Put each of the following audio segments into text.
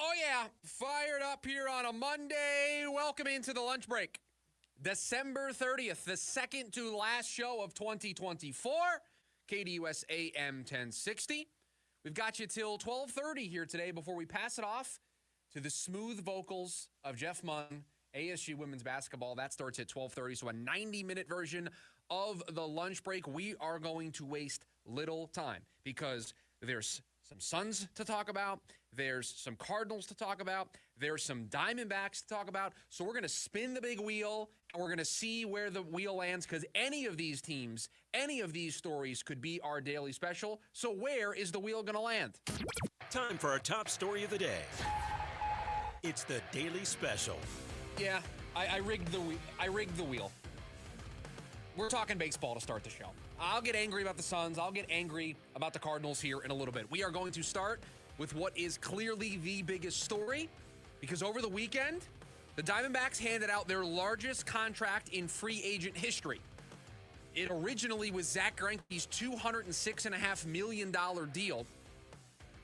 Oh, yeah. Fired up here on a Monday. Welcome into the lunch break. December 30th, the second to last show of 2024. KDUS AM 1060. We've got you till 12:30 here today before we pass it off to the smooth vocals of Jeff Munn, ASU women's basketball. That starts at 12:30, so a 90-minute version of the lunch break. We are going to waste little time because there's some Suns to talk about. There's some Cardinals to talk about. There's some Diamondbacks to talk about. So we're going to spin the big wheel, and we're going to see where the wheel lands because any of these teams, any of these stories could be our daily special. So where is the wheel going to land? Time for our top story of the day. It's the Daily Special. Yeah, I rigged the wheel. We're talking baseball to start the show. I'll get angry about the Suns. I'll get angry about the Cardinals here in a little bit. We are going to start with what is clearly the biggest story because over the weekend, the Diamondbacks handed out their largest contract in free agent history. It originally was Zach Greinke's $206.5 million deal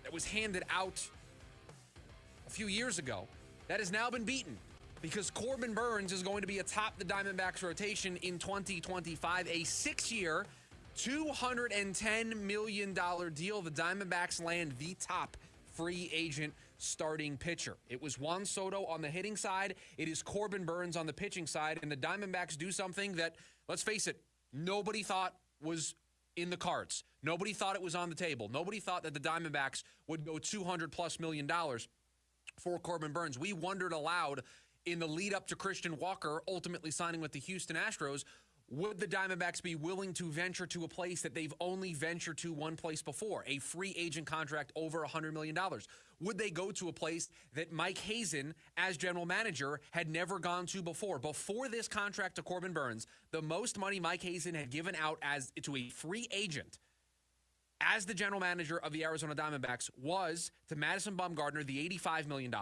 that was handed out a few years ago. That has now been beaten because Corbin Burnes is going to be atop the Diamondbacks rotation in 2025, a 6-year, $210 million deal. The Diamondbacks land the top free agent starting pitcher. It was Juan Soto on the hitting side. It is Corbin Burnes on the pitching side. And the Diamondbacks do something that, let's face it, nobody thought was in the cards. Nobody thought it was on the table. Nobody thought that the Diamondbacks would go $200+ million for Corbin Burnes. We wondered aloud in the lead up to Christian Walker ultimately signing with the Houston Astros, would the Diamondbacks be willing to venture to a place that they've only ventured to one place before, a free agent contract over $100 million? Would they go to a place that Mike Hazen, as general manager, had never gone to before? Before this contract to Corbin Burnes, the most money Mike Hazen had given out to a free agent as the general manager of the Arizona Diamondbacks was to Madison Bumgarner, the $85 million.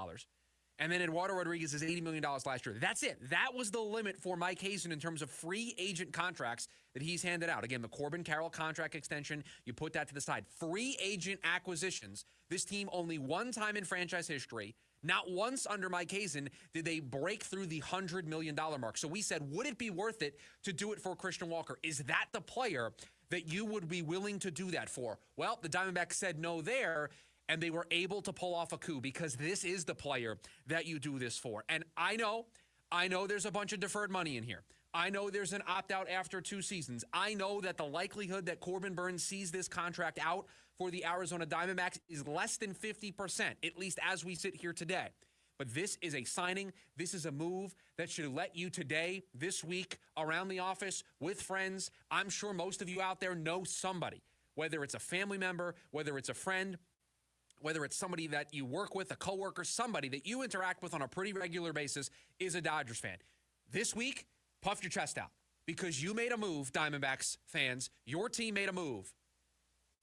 And then Eduardo Rodriguez is $80 million last year. That's it. That was the limit for Mike Hazen in terms of free agent contracts that he's handed out. Again, the Corbin Carroll contract extension, you put that to the side. Free agent acquisitions, this team only one time in franchise history, not once under Mike Hazen did they break through the $100 million mark. So we said, would it be worth it to do it for Christian Walker? Is that the player that you would be willing to do that for? Well, the Diamondbacks said no there. And they were able to pull off a coup because this is the player that you do this for. And I know there's a bunch of deferred money in here. I know there's an opt-out after 2 seasons. I know that the likelihood that Corbin Burnes sees this contract out for the Arizona Diamondbacks is less than 50%, at least as we sit here today. But this is a signing. This is a move that should let you today, this week, around the office, with friends. I'm sure most of you out there know somebody, whether it's a family member, whether it's a friend, whether it's somebody that you work with, a coworker, somebody that you interact with on a pretty regular basis is a Dodgers fan. This week, puff your chest out because you made a move, Diamondbacks fans. Your team made a move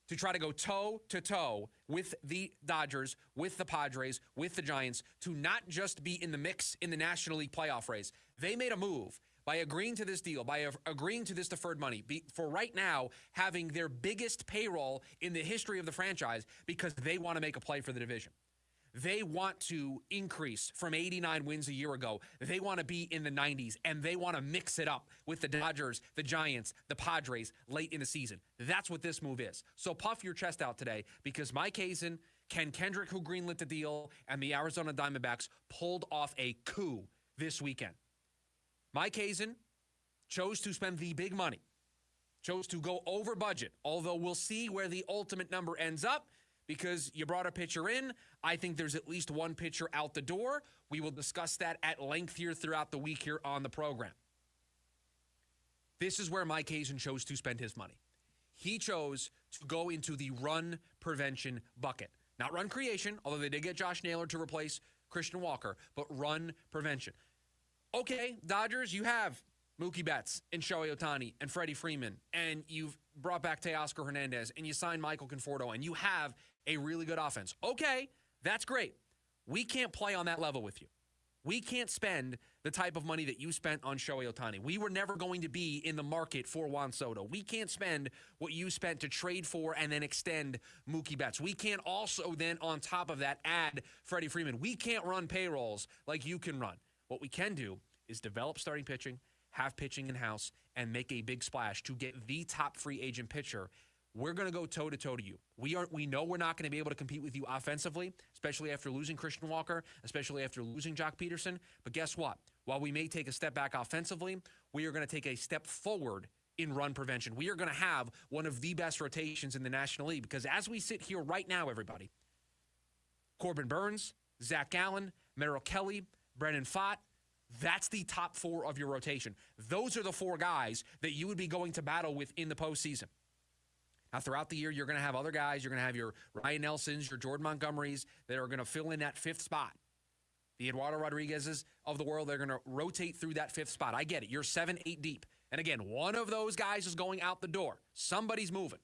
to try to go toe-to-toe with the Dodgers, with the Padres, with the Giants, to not just be in the mix in the National League playoff race. They made a move by agreeing to this deal, by agreeing to this deferred money, for right now having their biggest payroll in the history of the franchise because they want to make a play for the division. They want to increase from 89 wins a year ago. They want to be in the 90s, and they want to mix it up with the Dodgers, the Giants, the Padres late in the season. That's what this move is. So puff your chest out today because Mike Hazen, Ken Kendrick, who greenlit the deal, and the Arizona Diamondbacks pulled off a coup this weekend. Mike Hazen chose to spend the big money, chose to go over budget, although we'll see where the ultimate number ends up because you brought a pitcher in. I think there's at least one pitcher out the door. We will discuss that at length here throughout the week here on the program. This is where Mike Hazen chose to spend his money. He chose to go into the run prevention bucket. Not run creation, although they did get Josh Naylor to replace Christian Walker, but run prevention. Okay, Dodgers, you have Mookie Betts and Shohei Ohtani and Freddie Freeman, and you've brought back Teoscar Hernandez, and you signed Michael Conforto, and you have a really good offense. Okay, that's great. We can't play on that level with you. We can't spend the type of money that you spent on Shohei Ohtani. We were never going to be in the market for Juan Soto. We can't spend what you spent to trade for and then extend Mookie Betts. We can't also then, on top of that, add Freddie Freeman. We can't run payrolls like you can run. What we can do is develop starting pitching, have pitching in-house, and make a big splash to get the top free agent pitcher. We're going to go toe-to-toe to you. We know we're not going to be able to compete with you offensively, especially after losing Christian Walker, especially after losing Jock Peterson. But guess what? While we may take a step back offensively, we are going to take a step forward in run prevention. We are going to have one of the best rotations in the National League because as we sit here right now, everybody, Corbin Burnes, Zach Gallen, Merrill Kelly, Brennan Pfaadt, that's the top four of your rotation. Those are the four guys that you would be going to battle with in the postseason. Now, throughout the year, you're going to have other guys. You're going to have your Ryan Nelsons, your Jordan Montgomerys that are going to fill in that fifth spot. The Eduardo Rodriguez's of the world, they're going to rotate through that fifth spot. I get it. You're 7, 8 deep. And again, one of those guys is going out the door. Somebody's moving.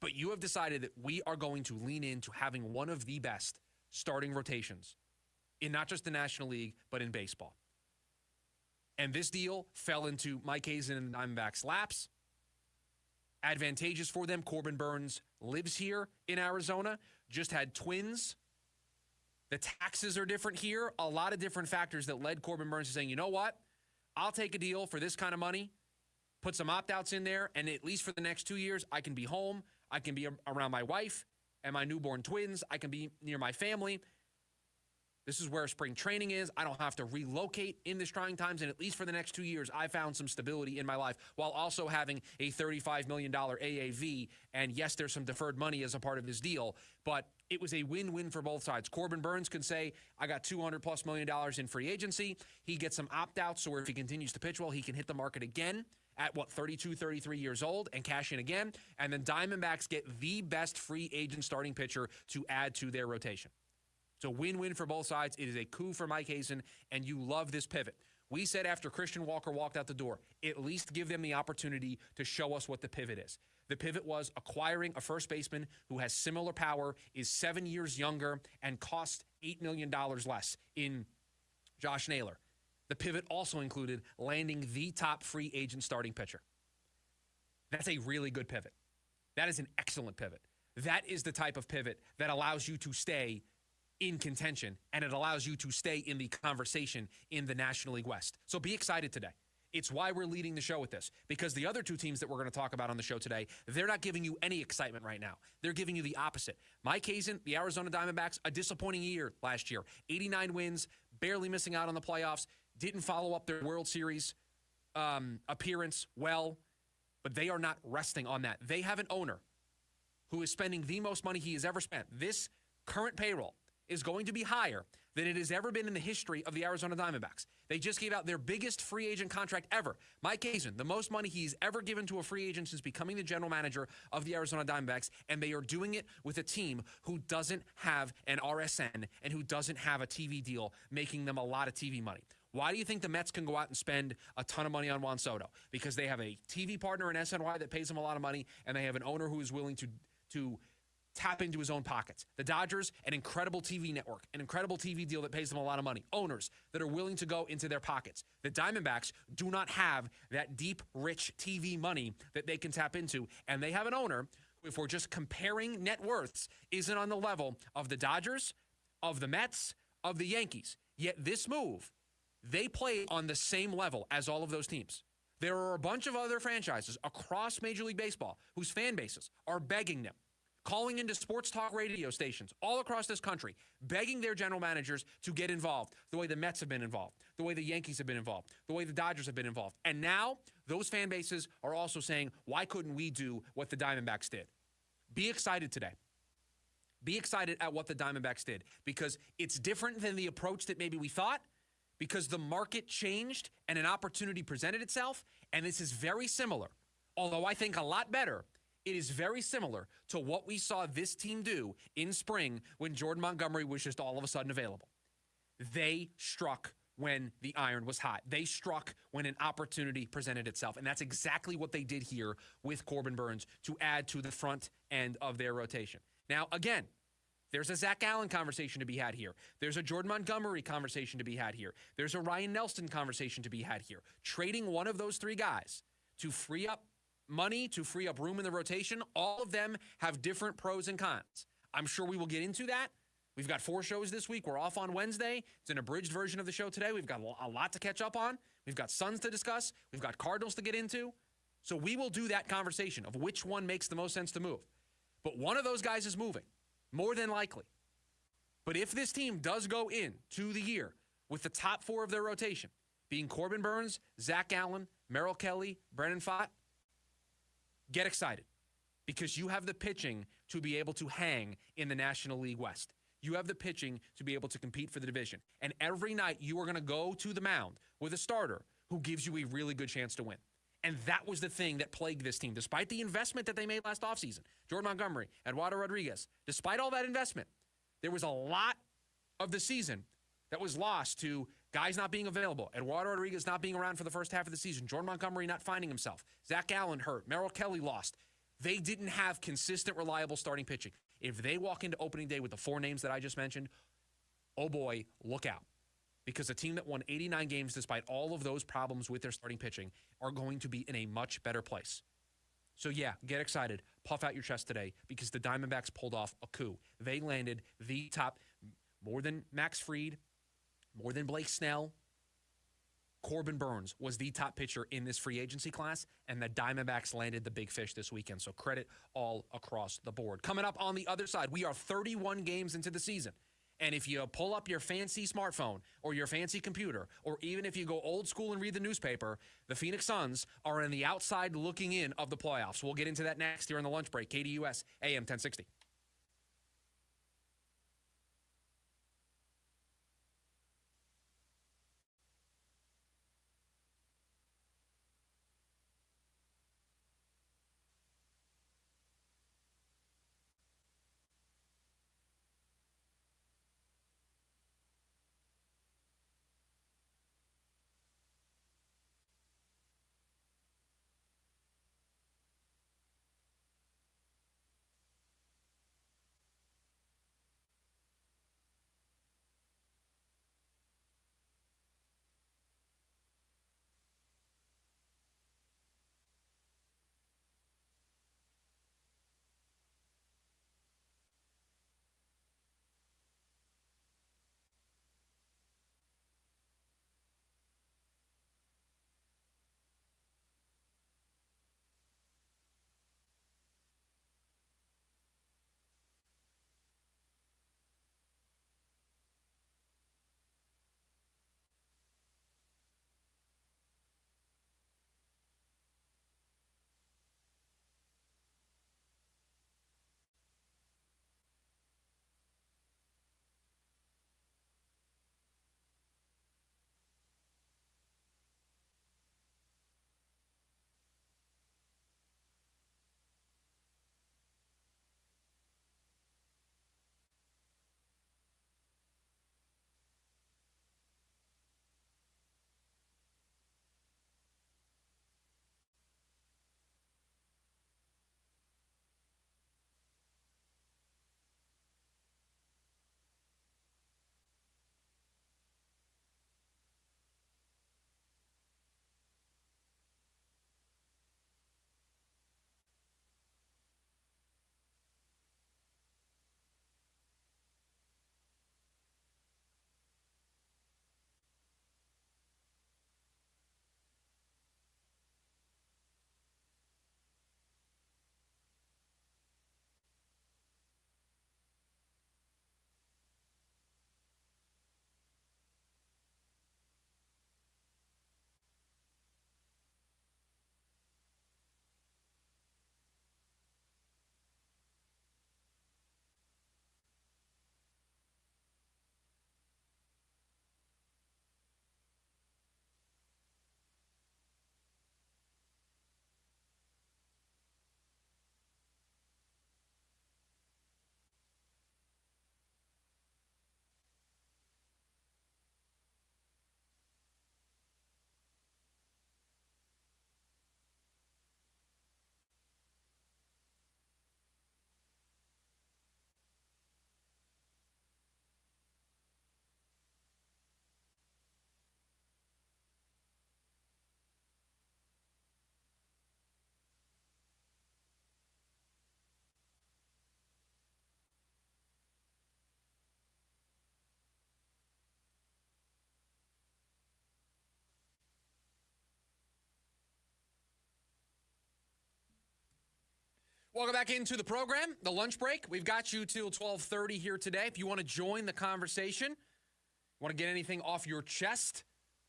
But you have decided that we are going to lean into having one of the best starting rotations in not just the National League, but in baseball. And this deal fell into Mike Hazen and the Diamondbacks' laps. Advantageous for them. Corbin Burnes lives here in Arizona, just had twins. The taxes are different here. A lot of different factors that led Corbin Burnes to saying, you know what? I'll take a deal for this kind of money, put some opt-outs in there, and at least for the next 2 years, I can be home. I can be around my wife and my newborn twins. I can be near my family. This is where spring training is. I don't have to relocate in this trying times. And at least for the next 2 years, I found some stability in my life while also having a $35 million AAV. And yes, there's some deferred money as a part of this deal, but it was a win-win for both sides. Corbin Burnes can say, I got $200+ million in free agency. He gets some opt-outs, so if he continues to pitch well, he can hit the market again at, 32, 33 years old and cash in again. And then Diamondbacks get the best free agent starting pitcher to add to their rotation. So win-win for both sides. It is a coup for Mike Hazen, and you love this pivot. We said after Christian Walker walked out the door, at least give them the opportunity to show us what the pivot is. The pivot was acquiring a first baseman who has similar power, is 7 years younger, and costs $8 million less in Josh Naylor. The pivot also included landing the top free agent starting pitcher. That's a really good pivot. That is an excellent pivot. That is the type of pivot that allows you to stay in contention, and it allows you to stay in the conversation in the National League West. So be excited today. It's why we're leading the show with this, because the other two teams that we're going to talk about on the show today, they're not giving you any excitement right now. They're giving you the opposite. Mike Hazen, the Arizona Diamondbacks, a disappointing year last year. 89 wins, barely missing out on the playoffs, didn't follow up their World Series appearance well, but they are not resting on that. They have an owner who is spending the most money he has ever spent. This current payroll is going to be higher than it has ever been in the history of the Arizona Diamondbacks. They just gave out their biggest free agent contract ever. Mike Hazen, the most money he's ever given to a free agent since becoming the general manager of the Arizona Diamondbacks, and they are doing it with a team who doesn't have an RSN and who doesn't have a TV deal making them a lot of TV money. Why do you think the Mets can go out and spend a ton of money on Juan Soto? Because they have a TV partner in SNY that pays them a lot of money, and they have an owner who is willing to tap into his own pockets. The Dodgers, an incredible TV network, an incredible TV deal that pays them a lot of money. Owners that are willing to go into their pockets. The Diamondbacks do not have that deep, rich TV money that they can tap into, and they have an owner who, if we're just comparing net worths, isn't on the level of the Dodgers, of the Mets, of the Yankees. Yet this move, they play on the same level as all of those teams. There are a bunch of other franchises across Major League Baseball whose fan bases are begging them, calling into sports talk radio stations all across this country, begging their general managers to get involved the way the Mets have been involved, the way the Yankees have been involved, the way the Dodgers have been involved. And now those fan bases are also saying, why couldn't we do what the Diamondbacks did? Be excited today. Be excited at what the Diamondbacks did, because it's different than the approach that maybe we thought, because the market changed and an opportunity presented itself. And this is very similar, although I think a lot better. It is very similar to what we saw this team do in spring when Jordan Montgomery was just all of a sudden available. They struck when the iron was hot. They struck when an opportunity presented itself. And that's exactly what they did here with Corbin Burnes to add to the front end of their rotation. Now, again, There's a Zach Allen conversation to be had here. There's a Jordan Montgomery conversation to be had here. There's a Ryan Nelson conversation to be had here. Trading one of those three guys to free up money, to free up room in the rotation, all of them have different pros and cons. I'm sure we will get into that. We've got 4 shows this week. We're off on Wednesday. It's an abridged version of the show today. We've got a lot to catch up on. We've got Suns to discuss. We've got Cardinals to get into. So we will do that conversation of which one makes the most sense to move. But one of those guys is moving, more than likely. But if this team does go into the year with the top 4 of their rotation, being Corbin Burnes, Zach Allen, Merrill Kelly, Brennan Pfaadt, get excited because you have the pitching to be able to hang in the National League West. You have the pitching to be able to compete for the division. And every night you are going to go to the mound with a starter who gives you a really good chance to win. And that was the thing that plagued this team. Despite the investment that they made last offseason, Jordan Montgomery, Eduardo Rodriguez, despite all that investment, there was a lot of the season that was lost to guys not being available, Eduardo Rodriguez not being around for the first half of the season, Jordan Montgomery not finding himself, Zach Allen hurt, Merrill Kelly lost. They didn't have consistent, reliable starting pitching. If they walk into opening day with the 4 names that I just mentioned, oh boy, look out. Because a team that won 89 games despite all of those problems with their starting pitching are going to be in a much better place. So yeah, get excited. Puff out your chest today because the Diamondbacks pulled off a coup. They landed the top, more than Max Fried, more than Blake Snell. Corbin Burnes was the top pitcher in this free agency class, and the Diamondbacks landed the big fish this weekend. So credit all across the board. Coming up on the other side, we are 31 games into the season. And if you pull up your fancy smartphone or your fancy computer, or even if you go old school and read the newspaper, the Phoenix Suns are in the outside looking in of the playoffs. We'll get into that next here on the lunch break. KDUS AM 1060. Welcome back into the program, the lunch break. We've got you till 12:30 here today. If you want to join the conversation, want to get anything off your chest,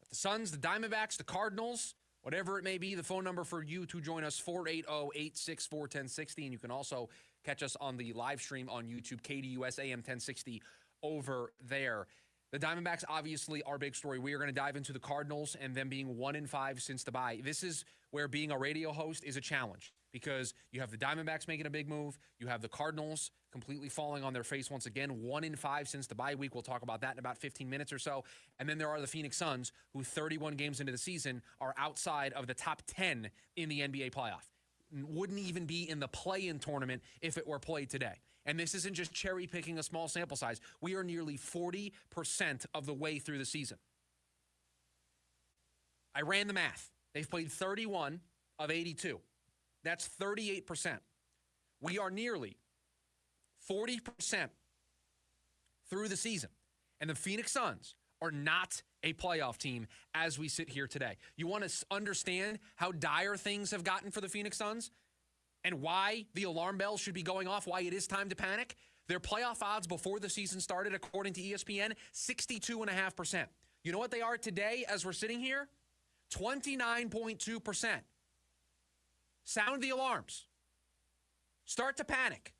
the Suns, the Diamondbacks, the Cardinals, whatever it may be, the phone number for you to join us, 480-864-1060. And you can also catch us on the live stream on YouTube, KDUS AM 1060 over there. The Diamondbacks, obviously, our big story. We are going to dive into the Cardinals and them being 1-5 since the bye. This is where being a radio host is a challenge because you have the Diamondbacks making a big move. You have the Cardinals completely falling on their face once again, 1-5 since the bye week. We'll talk about that in about 15 minutes or so. And then there are the Phoenix Suns, who 31 games into the season are outside of the top 10 in the NBA playoff. Wouldn't even be in the play-in tournament if it were played today. And this isn't just cherry-picking a small sample size. We are nearly 40% of the way through the season. I ran the math. They've played 31 of 82. That's 38%. We are nearly 40% through the season. And the Phoenix Suns are not a playoff team as we sit here today. You want to understand how dire things have gotten for the Phoenix Suns? And why the alarm bells should be going off, why it is time to panic? Their playoff odds before the season started, according to ESPN, 62.5%. You know what they are today as we're sitting here? 29.2%. Sound the alarms. Start to panic.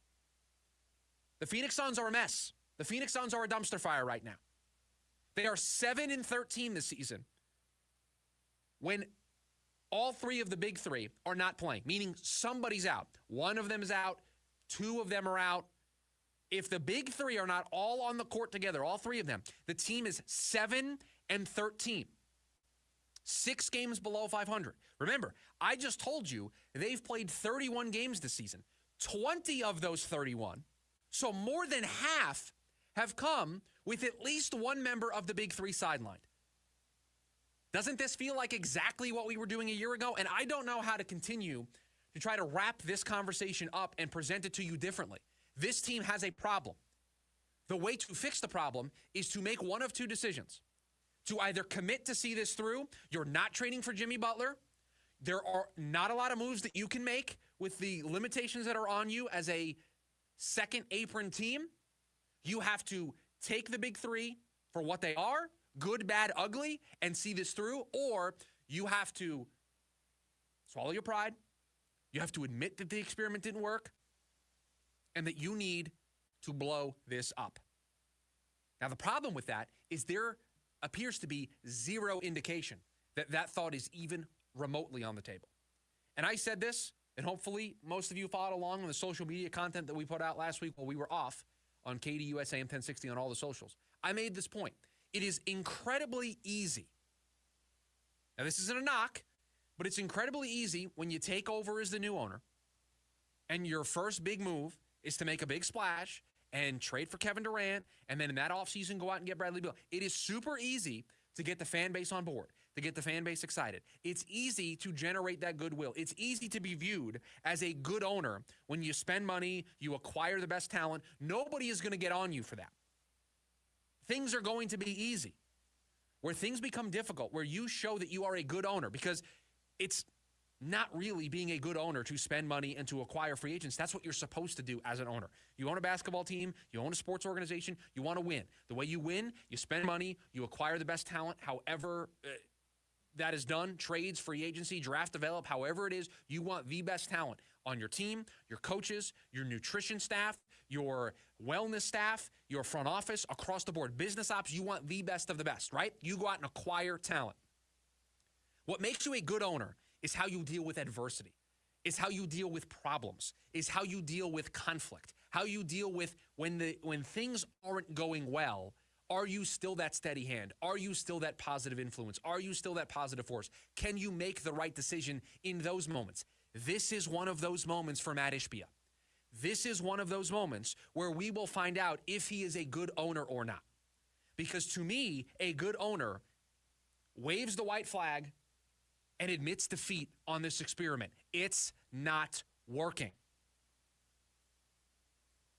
The Phoenix Suns are a mess. The Phoenix Suns are a dumpster fire right now. They are 7-13 this season when all three of the big three are not playing, meaning somebody's out. One of them is out. Two of them are out. If the big three are not all on the court together, all three of them, the team is 7-13. 6 games below 500. Remember, I just told you they've played 31 games this season. 20 of those 31, so more than half, have come with at least one member of the big three sidelined. Doesn't this feel like exactly what we were doing a year ago? And I don't know how to continue to try to wrap this conversation up and present it to you differently. This team has a problem. The way to fix the problem is to make one of two decisions. To either commit to see this through, you're not trading for Jimmy Butler. There are not a lot of moves that you can make with the limitations that are on you as a second apron team. You have to take the big three for what they are, good, bad, ugly, and see this through, or you have to swallow your pride. You have to admit that the experiment didn't work and that you need to blow this up. Now, the problem with that is there appears to be zero indication that that thought is even remotely on the table. And I said this, and hopefully most of you followed along on the social media content that we put out last week while we were off on KDUS AM 1060 on all the socials. I made this point. It is incredibly easy. Now, this isn't a knock, but it's incredibly easy when you take over as the new owner and your first big move is to make a big splash and trade for Kevin Durant, and then in that offseason go out and get Bradley Beal. It is super easy to get the fan base on board, to get the fan base excited. It's easy to generate that goodwill. It's easy to be viewed as a good owner when you spend money, you acquire the best talent. Nobody is going to get on you for that. Things are going to be easy. Where things become difficult, where you show that you are a good owner, because it's not really being a good owner to spend money and to acquire free agents. That's what you're supposed to do as an owner. You own a basketball team, you own a sports organization, you want to win. The way you win, you spend money, you acquire the best talent, however that is done, trades, free agency, draft, develop, however it is, you want the best talent on your team, your coaches, your nutrition staff, your wellness staff, your front office, across the board, business ops, you want the best of the best, right? You go out and acquire talent. What makes you a good owner is how you deal with adversity, is how you deal with problems, is how you deal with conflict, how you deal with when things aren't going well. Are you still that steady hand? Are you still that positive influence? Are you still that positive force? Can you make the right decision in those moments? This is one of those moments for Matt Ishbia. This is one of those moments where we will find out if he is a good owner or not. Because to me, a good owner waves the white flag and admits defeat on this experiment. It's not working.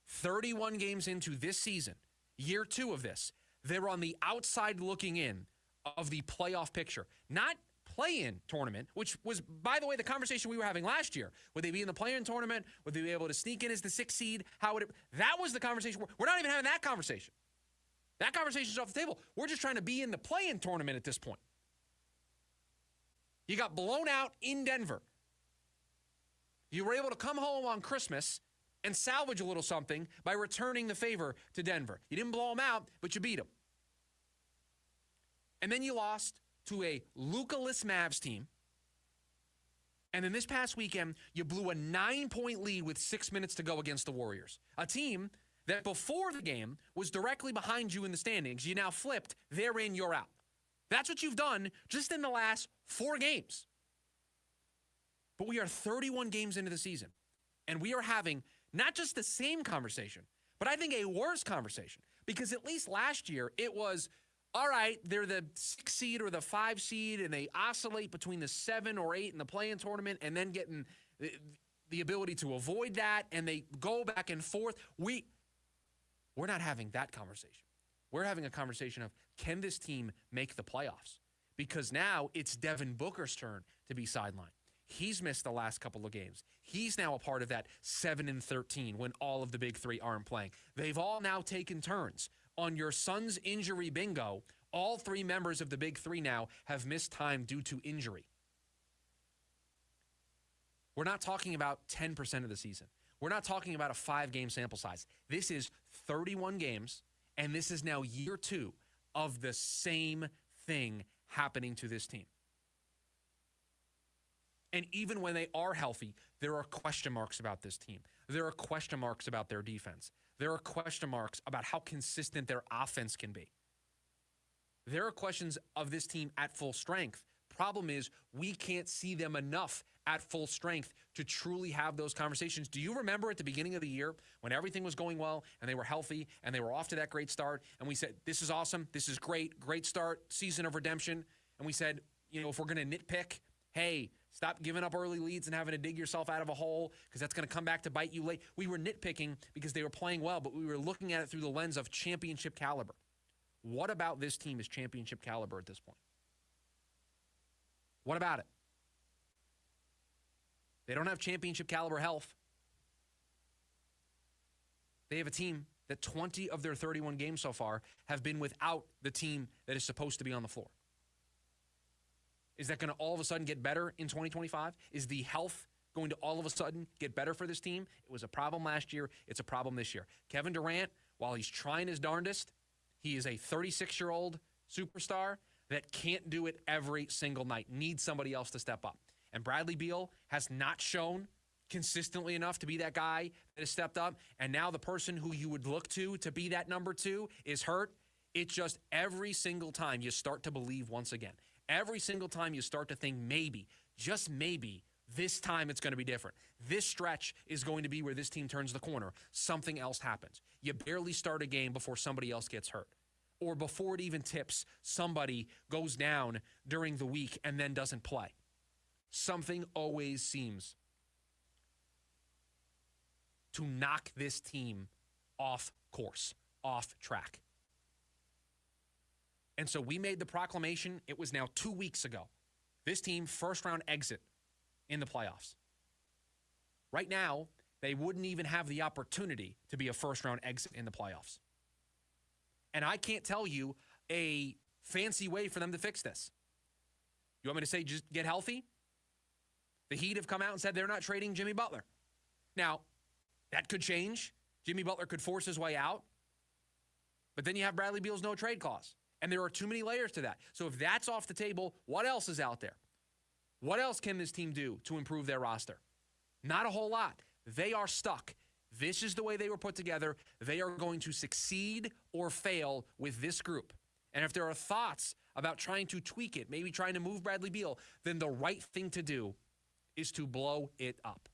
31 games into this season, year 2 of this, they're on the outside looking in of the playoff picture. Not play-in tournament, which was, by the way, the conversation we were having last year. Would they be in the play-in tournament? Would they be able to sneak in as the 6th seed? How would it? That was the conversation. We're not even having that conversation. That conversation's off the table. We're just trying to be in the play-in tournament at this point. You got blown out in Denver. You were able to come home on Christmas and salvage a little something by returning the favor to Denver. You didn't blow them out, but you beat them. And then you lost to a Luka-less Mavs team. And then this past weekend, you blew a 9-point lead with 6 minutes to go against the Warriors. A team that before the game was directly behind you in the standings. You now flipped, they're in, you're out. That's what you've done just in the last 4 games. But we are 31 games into the season, and we are having not just the same conversation, but I think a worse conversation. Because at least last year, it was, all right, they're the 6 seed or the 5 seed, and they oscillate between the 7 or 8 in the play-in tournament, and then getting the ability to avoid that, and they go back and forth. We're not having that conversation. We're having a conversation of, can this team make the playoffs? Because now it's Devin Booker's turn to be sidelined. He's missed the last couple of games. He's now a part of that 7-13 when all of the big 3 aren't playing. They've all now taken turns. On your son's injury bingo, all 3 members of the big 3 now have missed time due to injury. We're not talking about 10% of the season. We're not talking about a 5-game sample size. This is 31 games, and this is now year 2 of the same thing happening to this team. And even when they are healthy, there are question marks about this team. There are question marks about their defense. There are question marks about how consistent their offense can be. There are questions of this team at full strength. Problem is, we can't see them enough at full strength to truly have those conversations. Do you remember at the beginning of the year when everything was going well and they were healthy and they were off to that great start, and we said, this is awesome, this is great start, season of redemption, and we said, if we're going to nitpick, hey, stop giving up early leads and having to dig yourself out of a hole because that's going to come back to bite you late. We were nitpicking because they were playing well, but we were looking at it through the lens of championship caliber. What about this team is championship caliber at this point? What about it? They don't have championship caliber health. They have a team that 20 of their 31 games so far have been without the team that is supposed to be on the floor. Is that going to all of a sudden get better in 2025? Is the health going to all of a sudden get better for this team? It was a problem last year. It's a problem this year. Kevin Durant, while he's trying his darndest, he is a 36-year-old superstar that can't do it every single night, needs somebody else to step up. And Bradley Beal has not shown consistently enough to be that guy that has stepped up. And now the person who you would look to be that number 2 is hurt. It's just every single time you start to believe once again. Every single time you start to think maybe, just maybe, this time it's going to be different. This stretch is going to be where this team turns the corner. Something else happens. You barely start a game before somebody else gets hurt. Or before it even tips, somebody goes down during the week and then doesn't play. Something always seems to knock this team off course, off track. And so we made the proclamation, it was now 2 weeks ago. This team, first-round exit in the playoffs. Right now, they wouldn't even have the opportunity to be a first-round exit in the playoffs. And I can't tell you a fancy way for them to fix this. You want me to say just get healthy? The Heat have come out and said they're not trading Jimmy Butler. Now, that could change. Jimmy Butler could force his way out. But then you have Bradley Beal's no-trade clause. And there are too many layers to that. So if that's off the table, what else is out there? What else can this team do to improve their roster? Not a whole lot. They are stuck. This is the way they were put together. They are going to succeed or fail with this group. And if there are thoughts about trying to tweak it, maybe trying to move Bradley Beal, then the right thing to do is to blow it up.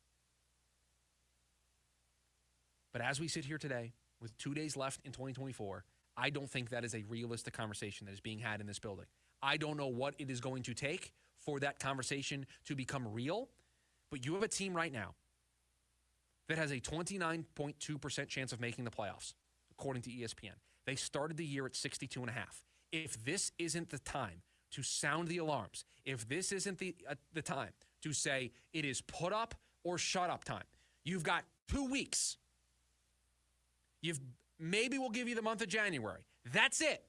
But as we sit here today, with 2 days left in 2024, I don't think that is a realistic conversation that is being had in this building. I don't know what it is going to take for that conversation to become real, but you have a team right now that has a 29.2% chance of making the playoffs, according to ESPN. They started the year at 62.5. If this isn't the time to sound the alarms. If this isn't the time to say it is put up or shut up time, you've got 2 weeks. Maybe we'll give you the month of January. That's it.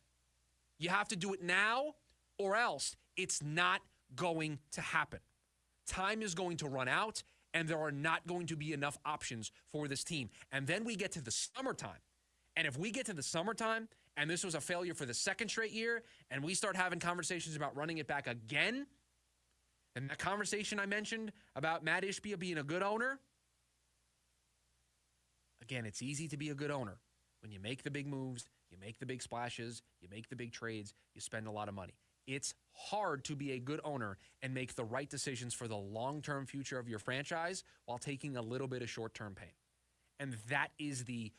You have to do it now or else it's not going to happen. Time is going to run out, and there are not going to be enough options for this team. And then we get to the summertime. And if we get to the summertime and this was a failure for the second straight year and we start having conversations about running it back again, and that conversation I mentioned about Matt Ishbia being a good owner, again, it's easy to be a good owner when you make the big moves, you make the big splashes, you make the big trades, you spend a lot of money. It's hard to be a good owner and make the right decisions for the long-term future of your franchise while taking a little bit of short-term pain. And that is the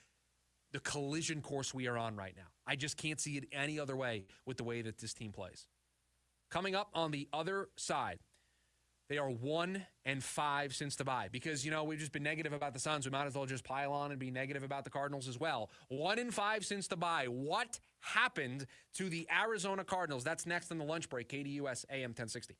collision course we are on right now. I just can't see it any other way with the way that this team plays. Coming up on the other side, they are 1-5 since the bye because, we've just been negative about the Suns. We might as well just pile on and be negative about the Cardinals as well. 1-5 since the bye. What happened to the Arizona Cardinals? That's next on the lunch break. KDUS AM 1060.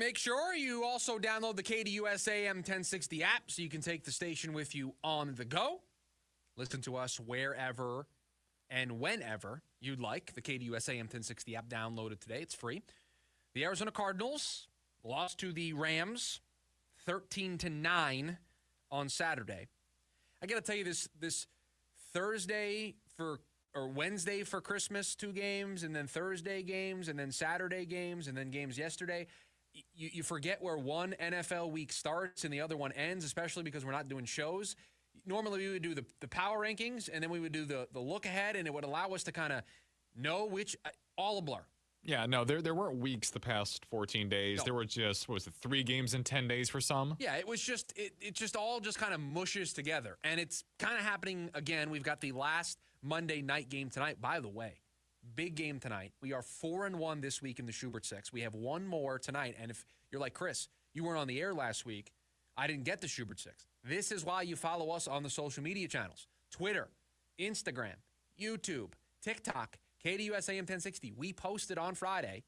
Make sure you also download the KDUSAM 1060 app so you can take the station with you on the go. Listen to us wherever and whenever you'd like. The KDUSAM 1060 app, downloaded today. It's free. The Arizona Cardinals lost to the Rams 13-9 on Saturday. I got to tell you, this Wednesday for Christmas, 2 games, and then Thursday games, and then Saturday games, and then games yesterday. You forget where one NFL week starts and the other one ends, especially because we're not doing shows. Normally, we would do the power rankings, and then we would do the look ahead, and it would allow us to kind of know which all a blur. Yeah, no, there weren't weeks the past 14 days. No. There were just, 3 games in 10 days for some? Yeah, it was just, it just all just kind of mushes together. And it's kind of happening again. We've got the last Monday night game tonight. By the way, big game tonight. We are 4-1 this week in the Schubert Six. We have one more tonight. And if you're like, Chris, you weren't on the air last week, I didn't get the Schubert Six. This is why you follow us on the social media channels. Twitter, Instagram, YouTube, TikTok, KDUSAM 1060. We posted on Friday,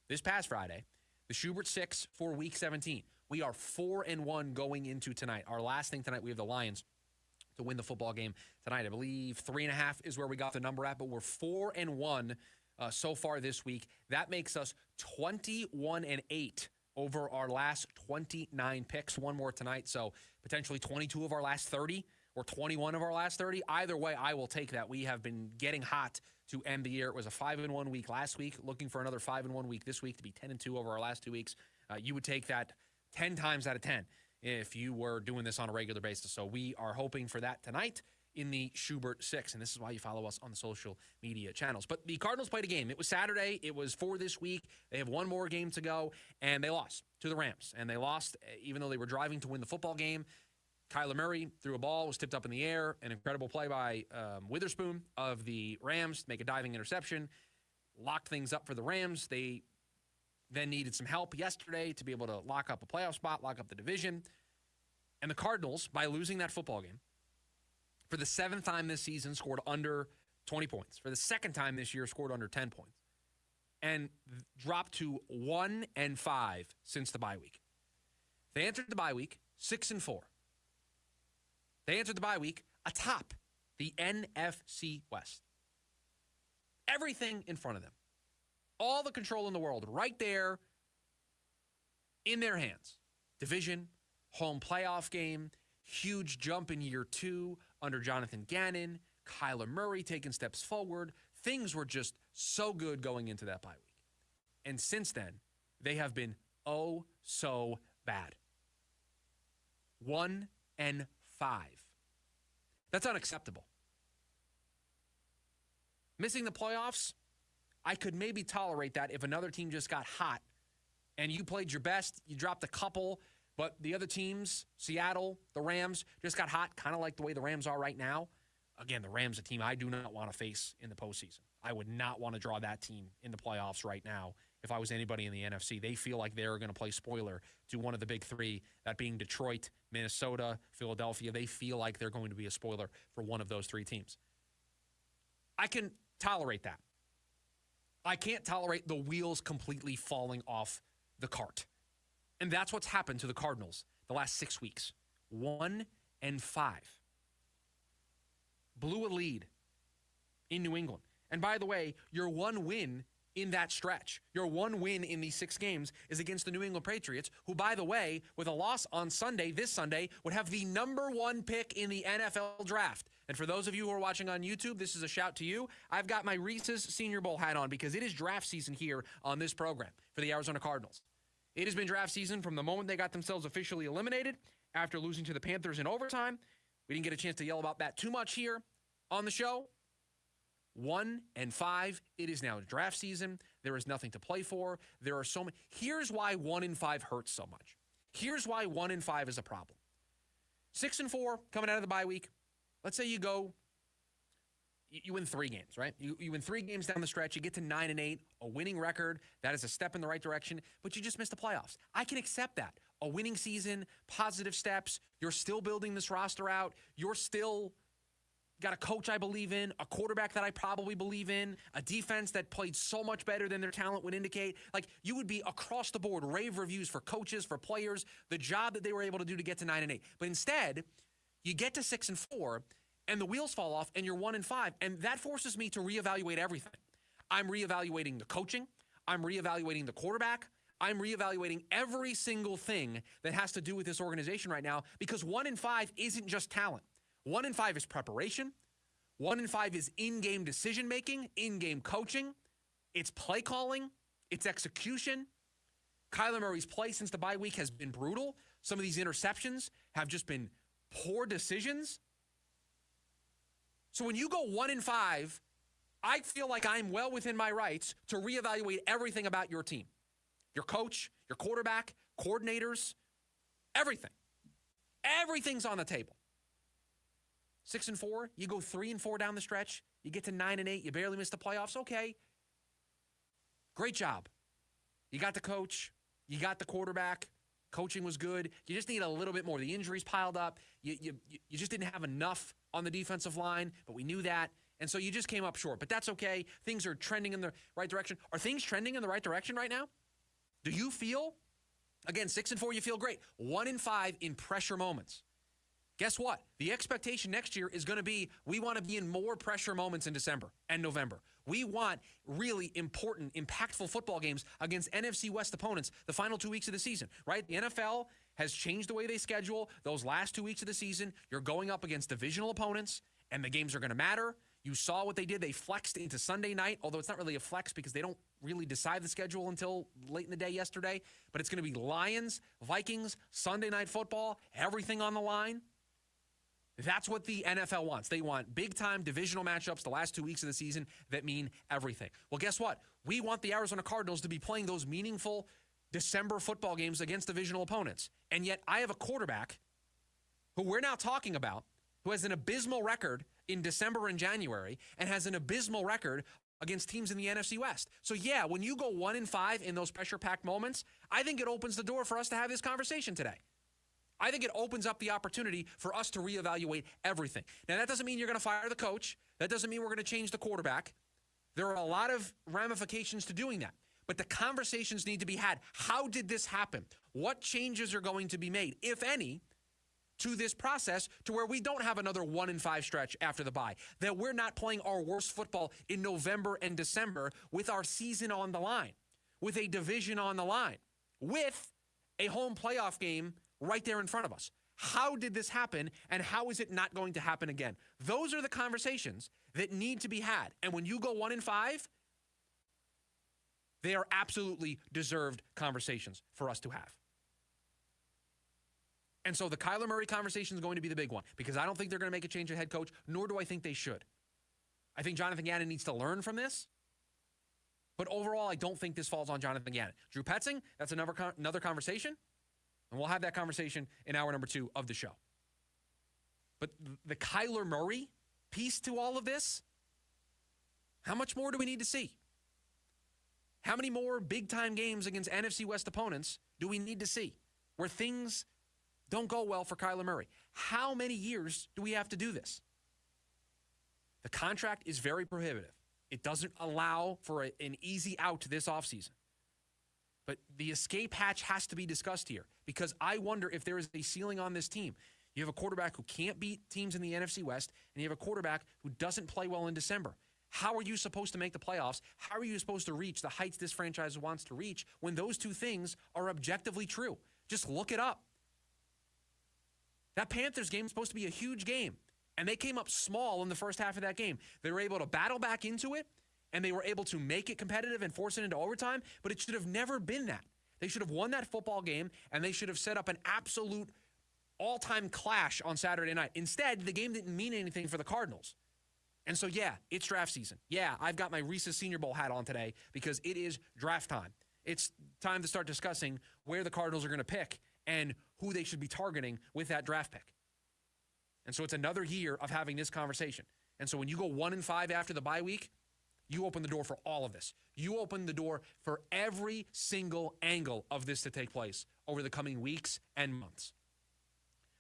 this past Friday, the Schubert Six for Week 17. We are 4-1 going into tonight. Our last thing tonight, we have the Lions to win the football game tonight. I believe 3.5 is where we got the number at, but we're 4-1 so far this week. That makes us 21-8 over our last 29 picks. One more tonight, so potentially 22 of our last 30 or 21 of our last 30. Either way, I will take that. We have been getting hot to end the year. It was a 5-1 week last week. Looking for another 5-1 week this week to be 10-2 over our last 2 weeks. You would take that 10 times out of 10 if you were doing this on a regular basis. So we are hoping for that tonight in the Schubert Six, and this is why you follow us on the social media channels. But the Cardinals played a game. It was Saturday. It was for this week. They have one more game to go, and they lost to the Rams. And they lost even though they were driving to win the football game. Kyler Murray threw a ball, was tipped up in the air. An incredible play by Witherspoon of the Rams to make a diving interception. Locked things up for the Rams. They then needed some help yesterday to be able to lock up a playoff spot, lock up the division. And the Cardinals, by losing that football game, for the 7th time this season, scored under 20 points. For the 2nd time this year, scored under 10 points. And dropped to 1-5 since the bye week. They entered the bye week 6-4. They entered the bye week atop the NFC West. Everything in front of them. All the control in the world right there in their hands. Division, home playoff game, huge jump in year 2 under Jonathan Gannon, Kyler Murray taking steps forward. Things were just so good going into that bye week. And since then, they have been oh so bad. 1-5. That's unacceptable. Missing the playoffs, I could maybe tolerate that if another team just got hot and you played your best, you dropped a couple, but the other teams, Seattle, the Rams, just got hot, kind of like the way the Rams are right now. Again, the Rams, a team I do not want to face in the postseason. I would not want to draw that team in the playoffs right now if I was anybody in the NFC. They feel like they're going to play spoiler to one of the big three, that being Detroit, Minnesota, Philadelphia. They feel like they're going to be a spoiler for one of those 3 teams. I can tolerate that. I can't tolerate the wheels completely falling off the cart. And that's what's happened to the Cardinals the last 6 weeks. 1-5. Blew a lead in New England. And by the way, your one win in that stretch, your one win in these 6 games is against the New England Patriots, who, by the way, with a loss on Sunday, this Sunday, would have the number 1 pick in the NFL draft. And for those of you who are watching on YouTube, this is a shout to you. I've got my Reese's Senior Bowl hat on because it is draft season here on this program for the Arizona Cardinals. It has been draft season from the moment they got themselves officially eliminated after losing to the Panthers in overtime. We didn't get a chance to yell about that too much here on the show. 1-5. It is now draft season. There is nothing to play for. There are so many. Here's why 1-5 hurts so much. Here's why 1-5 is a problem. 6-4 coming out of the bye week. Let's say you go, you win 3 games, right? You win 3 games down the stretch. You get to 9-8, a winning record. That is a step in the right direction, but you just missed the playoffs. I can accept that. A winning season, positive steps. You're still building this roster out. You're still got a coach I believe in, a quarterback that I probably believe in, a defense that played so much better than their talent would indicate. Like, you would be across the board rave reviews for coaches, for players, the job that they were able to do to get to 9-8. But instead, you get to 6-4, and the wheels fall off, and you're 1-5, and that forces me to reevaluate everything. I'm reevaluating the coaching. I'm reevaluating the quarterback. I'm reevaluating every single thing that has to do with this organization right now, because 1-5 isn't just talent. 1-5 is preparation. 1-5 is in-game decision-making, in-game coaching. It's play calling. It's execution. Kyler Murray's play since the bye week has been brutal. Some of these interceptions have just been poor decisions. So when you go 1-5, I feel like I'm well within my rights to reevaluate everything about your team. Your coach, your quarterback, coordinators, everything. Everything's on the table. 6-4, you go 3-4 down the stretch, you get to 9-8, you barely miss the playoffs. Okay. Great job. You got the coach, you got the quarterback, coaching was good. You just need a little bit more. The injuries piled up. You just didn't have enough on the defensive line, but we knew that. And so you just came up short. But that's okay. Things are trending in the right direction. Are things trending in the right direction right now? Do you feel, again, 6-4, you feel great. 1-5 in pressure moments. Guess what? The expectation next year is going to be we want to be in more pressure moments in December and November. We want really important, impactful football games against NFC West opponents the final 2 weeks of the season, right? The NFL has changed the way they schedule those last 2 weeks of the season. You're going up against divisional opponents, and the games are going to matter. You saw what they did. They flexed into Sunday night, although it's not really a flex because they don't really decide the schedule until late in the day yesterday. But it's going to be Lions, Vikings, Sunday night football, everything on the line. That's what the NFL wants. They want big-time divisional matchups the last 2 weeks of the season that mean everything. Well, guess what? We want the Arizona Cardinals to be playing those meaningful December football games against divisional opponents. And yet I have a quarterback who we're now talking about who has an abysmal record in December and January and has an abysmal record against teams in the NFC West. So, yeah, when you go 1-5 in those pressure-packed moments, I think it opens the door for us to have this conversation today. I think it opens up the opportunity for us to reevaluate everything. Now, that doesn't mean you're going to fire the coach. That doesn't mean we're going to change the quarterback. There are a lot of ramifications to doing that. But the conversations need to be had. How did this happen? What changes are going to be made, if any, to this process to where we don't have another 1-5 stretch after the bye, that we're not playing our worst football in November and December with our season on the line, with a division on the line, with a home playoff game right there in front of us. How did this happen, and how is it not going to happen again? Those are the conversations that need to be had. And when you go 1-5, they are absolutely deserved conversations for us to have. And so the Kyler Murray conversation is going to be the big one, because I don't think they're going to make a change of head coach, nor do I think they should. I think Jonathan Gannon needs to learn from this. But overall, I don't think this falls on Jonathan Gannon. Drew Petzing, that's another conversation. And we'll have that conversation in hour number 2 of the show. But the Kyler Murray piece to all of this, how much more do we need to see? How many more big-time games against NFC West opponents do we need to see where things don't go well for Kyler Murray? How many years do we have to do this? The contract is very prohibitive. It doesn't allow for an easy out this offseason. But the escape hatch has to be discussed here, because I wonder if there is a ceiling on this team. You have a quarterback who can't beat teams in the NFC West, and you have a quarterback who doesn't play well in December. How are you supposed to make the playoffs? How are you supposed to reach the heights this franchise wants to reach when those two things are objectively true? Just look it up. That Panthers game is supposed to be a huge game, and they came up small in the first half of that game. They were able to battle back into it, and they were able to make it competitive and force it into overtime, but it should have never been that. They should have won that football game, and they should have set up an absolute all-time clash on Saturday night. Instead, the game didn't mean anything for the Cardinals. And so, yeah, it's draft season. Yeah, I've got my Reese's Senior Bowl hat on today because it is draft time. It's time to start discussing where the Cardinals are going to pick and who they should be targeting with that draft pick. And so it's another year of having this conversation. And so when you go 1-5 after the bye week, you open the door for all of this. You open the door for every single angle of this to take place over the coming weeks and months.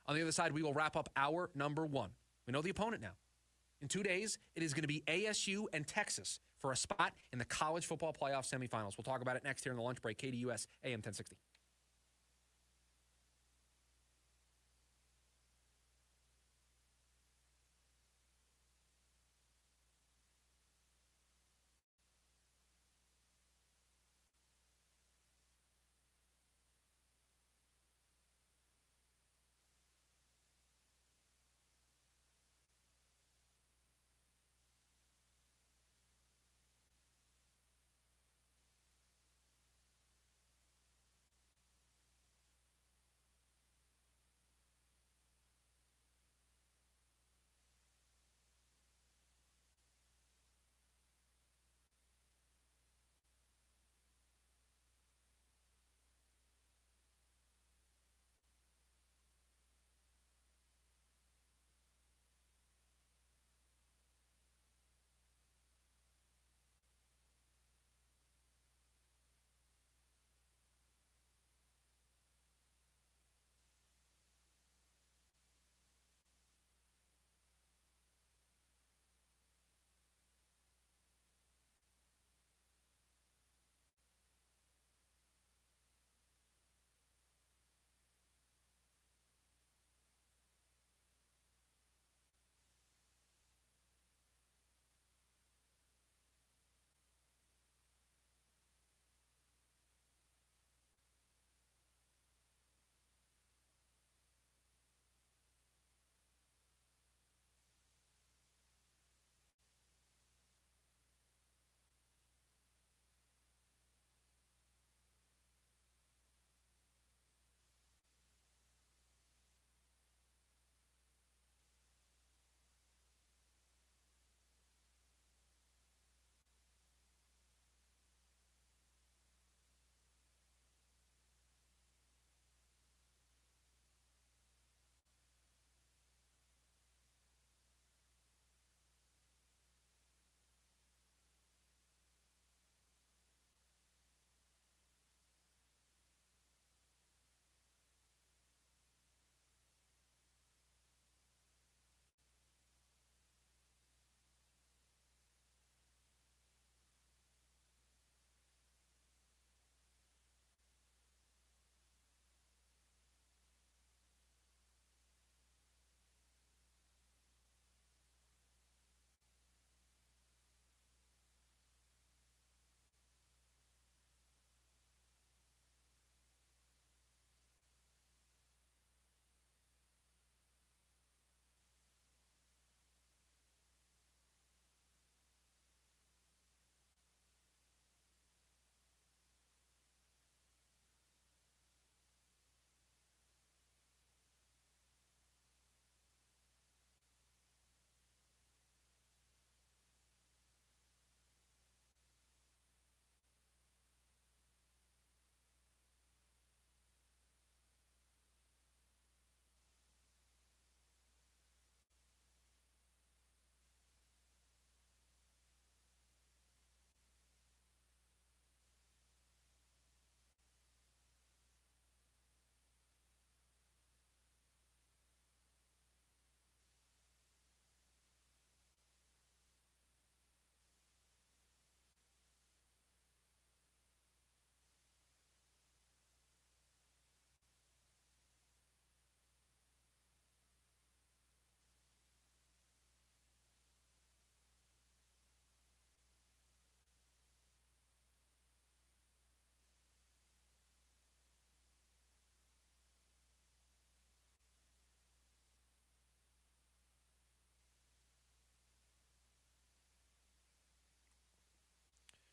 On the other side, we will wrap up hour number 1. We know the opponent now. In 2 days, it is going to be ASU and Texas for a spot in the college football playoff semifinals. We'll talk about it next here in the lunch break. KDUS AM 1060.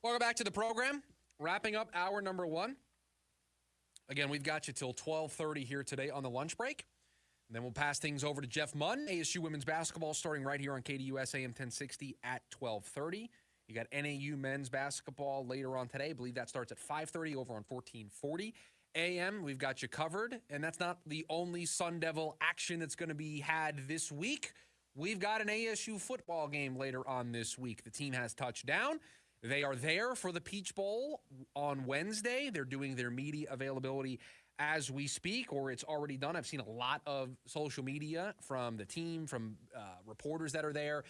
Welcome back to the program. Wrapping up hour number one. Again, we've got you till 12:30 here today on the lunch break. And then we'll pass things over to Jeff Munn, ASU women's basketball, starting right here on KDUS AM 1060 at 12:30. You got NAU men's basketball later on today. I believe that starts at 5:30 over on 1440 AM. We've got you covered. And that's not the only Sun Devil action that's going to be had this week. We've got an ASU football game later on this week. The team has touched down. They are there for the Peach Bowl on Wednesday. They're doing their media availability as we speak, or it's already done. I've seen a lot of social media from the team, from reporters that are there.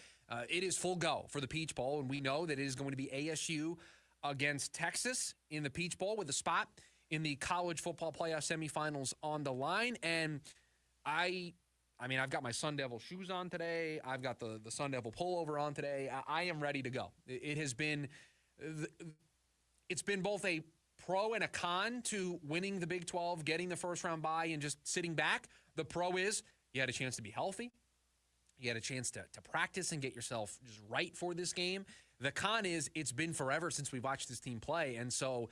It is full go for the Peach Bowl, and we know that it is going to be ASU against Texas in the Peach Bowl with a spot in the college football playoff semifinals on the line. And I mean, I've got my Sun Devil shoes on today. I've got the Sun Devil pullover on today. I am ready to go. It has been, it's been both a pro and a con to winning the Big 12, getting the first round bye, and just sitting back. The pro is you had a chance to be healthy. You had a chance to practice and get yourself just right for this game. The con is it's been forever since we watched this team play, and so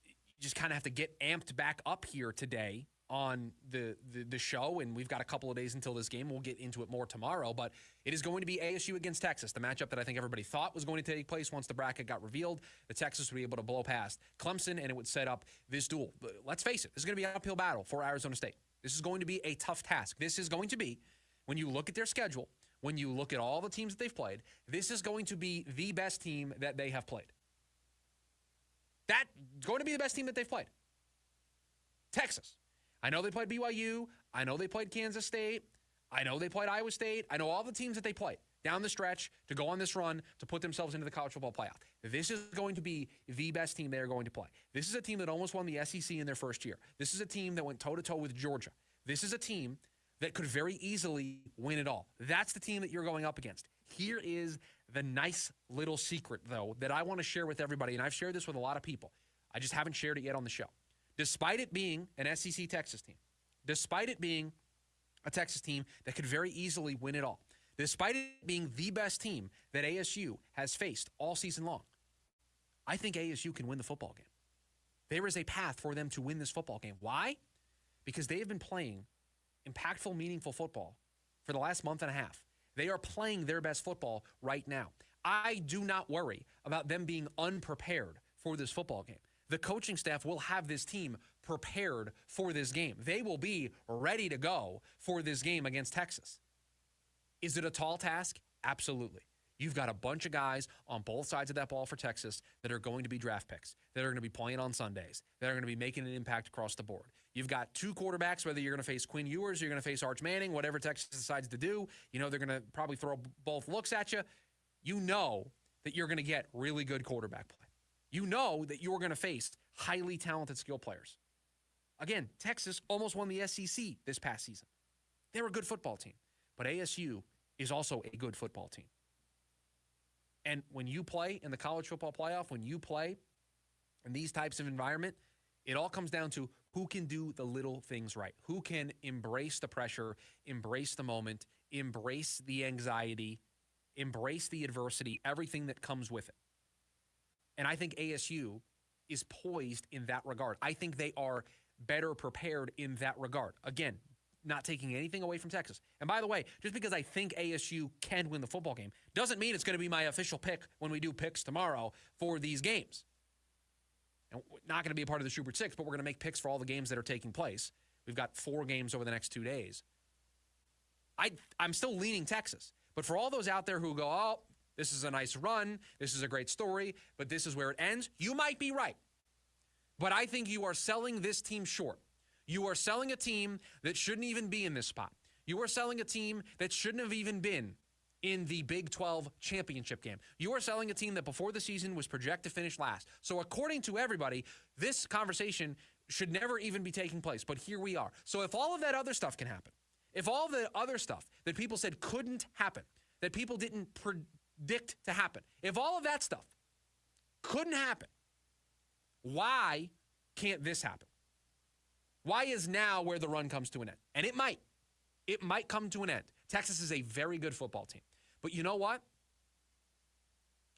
you just kind of have to get amped back up here today on the show, and we've got a couple of days until this game. We'll get into it more tomorrow, but it is going to be ASU against Texas, the matchup that I think everybody thought was going to take place once the bracket got revealed. The Texas would be able to blow past Clemson, and it would set up this duel. But let's face it, this is going to be an uphill battle for Arizona State. This is going to be a tough task. This is going to be, when you look at their schedule, when you look at all the teams that they've played, this is going to be the best team that they have played. That's going to be the best team that they've played. Texas. I know they played BYU. I know they played Kansas State. I know they played Iowa State. I know all the teams that they played down the stretch to go on this run to put themselves into the college football playoff. This is going to be the best team they are going to play. This is a team that almost won the SEC in their first year. This is a team that went toe-to-toe with Georgia. This is a team that could very easily win it all. That's the team that you're going up against. Here is the nice little secret, though, that I want to share with everybody, and I've shared this with a lot of people. I just haven't shared it yet on the show. Despite it being an SEC Texas team, despite it being a Texas team that could very easily win it all, despite it being the best team that ASU has faced all season long, I think ASU can win the football game. There is a path for them to win this football game. Why? Because they have been playing impactful, meaningful football for the last month and a half. They are playing their best football right now. I do not worry about them being unprepared for this football game. The coaching staff will have this team prepared for this game. They will be ready to go for this game against Texas. Is it a tall task? Absolutely. You've got a bunch of guys on both sides of that ball for Texas that are going to be draft picks, that are going to be playing on Sundays, that are going to be making an impact across the board. You've got two quarterbacks, whether you're going to face Quinn Ewers, you're going to face Arch Manning, whatever Texas decides to do. You know they're going to probably throw both looks at you. You know that you're going to get really good quarterback play. You know that you're going to face highly talented skill players. Again, Texas almost won the SEC this past season. They're a good football team, but ASU is also a good football team. And when you play in the college football playoff, when you play in these types of environment, it all comes down to who can do the little things right, who can embrace the pressure, embrace the moment, embrace the anxiety, embrace the adversity, everything that comes with it. And I think ASU is poised in that regard. I think they are better prepared in that regard. Again, not taking anything away from Texas. And by the way, just because I think ASU can win the football game doesn't mean it's going to be my official pick when we do picks tomorrow for these games. And we're not going to be a part of the Schubert Six, but we're going to make picks for all the games that are taking place. We've got 4 games over the next 2 days. I'm still leaning Texas. But for all those out there who go, oh, this is a nice run, this is a great story, but this is where it ends, you might be right. But I think you are selling this team short. You are selling a team that shouldn't even be in this spot. You are selling a team that shouldn't have even been in the Big 12 championship game. You are selling a team that before the season was projected to finish last. So according to everybody, this conversation should never even be taking place. But here we are. So if all of that other stuff can happen, if all the other stuff that people said couldn't happen, that people didn't predict to happen, if all of that stuff couldn't happen, why can't this happen? Why is now where the run comes to an end? And it might. It might come to an end. Texas is a very good football team. But you know what?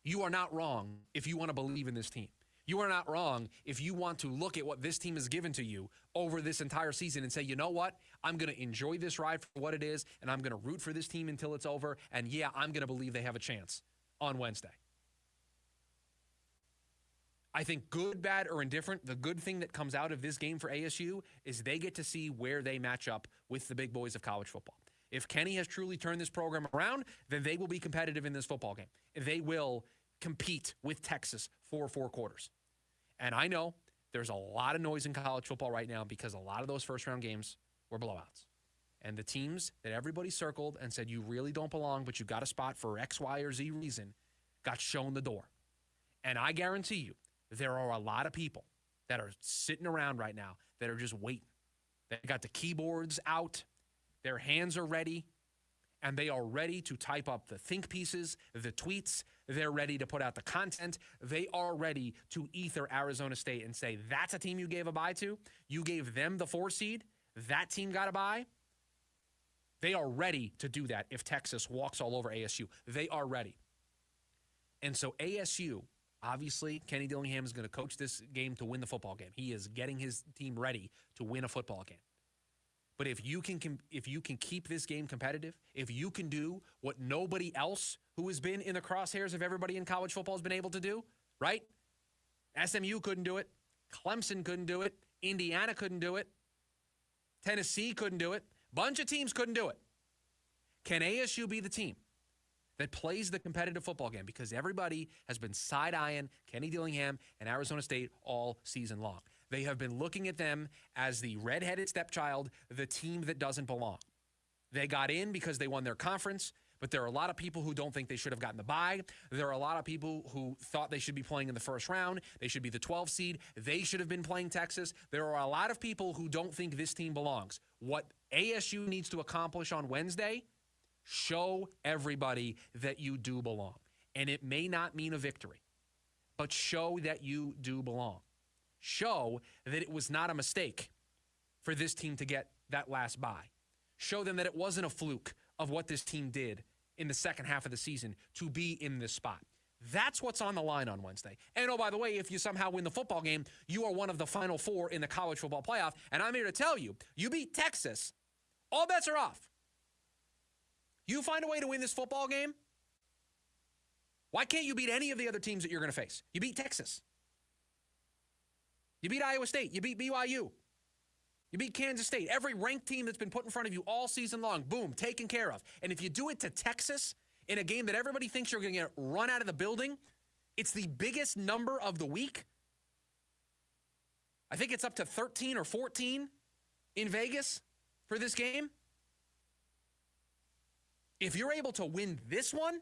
You are not wrong if you want to believe in this team. You are not wrong if you want to look at what this team has given to you over this entire season and say, you know what? I'm going to enjoy this ride for what it is, and I'm going to root for this team until it's over. And yeah, I'm going to believe they have a chance on Wednesday. I think good, bad, or indifferent, the good thing that comes out of this game for ASU is they get to see where they match up with the big boys of college football. If Kenny has truly turned this program around, then they will be competitive in this football game. They will compete with Texas for 4 quarters. And I know there's a lot of noise in college football right now because a lot of those first-round games were blowouts. And the teams that everybody circled and said you really don't belong, but you got a spot for X, Y, or Z reason, got shown the door. And I guarantee you, there are a lot of people that are sitting around right now that are just waiting. They got the keyboards out, their hands are ready, and they are ready to type up the think pieces, the tweets. They're ready to put out the content. They are ready to ether Arizona State and say, that's a team you gave a bye to. You gave them the 4 seed. That team got a bye. They are ready to do that if Texas walks all over ASU. They are ready. And so ASU, obviously, Kenny Dillingham is going to coach this game to win the football game. He is getting his team ready to win a football game. But if you can keep this game competitive, if you can do what nobody else who has been in the crosshairs of everybody in college football has been able to do, right? SMU couldn't do it. Clemson couldn't do it. Indiana couldn't do it. Tennessee couldn't do it. Bunch of teams couldn't do it. Can ASU be the team that plays the competitive football game? Because everybody has been side-eyeing Kenny Dillingham and Arizona State all season long. They have been looking at them as the redheaded stepchild, the team that doesn't belong. They got in because they won their conference, but there are a lot of people who don't think they should have gotten the bye. There are a lot of people who thought they should be playing in the first round. They should be the 12 seed. They should have been playing Texas. There are a lot of people who don't think this team belongs. What ASU needs to accomplish on Wednesday, show everybody that you do belong. And it may not mean a victory, but show that you do belong. Show that it was not a mistake for this team to get that last bye. Show them that it wasn't a fluke of what this team did in the second half of the season to be in this spot. That's what's on the line on Wednesday. And oh, by the way, if you somehow win the football game, you are one of the final 4 in the college football playoff. And I'm here to tell you, you beat Texas, all bets are off. You find a way to win this football game, why can't you beat any of the other teams that you're going to face? You beat Texas. You beat Iowa State. You beat BYU. You beat Kansas State. Every ranked team that's been put in front of you all season long, boom, taken care of. And if you do it to Texas in a game that everybody thinks you're going to get run out of the building, it's the biggest number of the week. I think it's up to 13 or 14 in Vegas for this game. If you're able to win this one,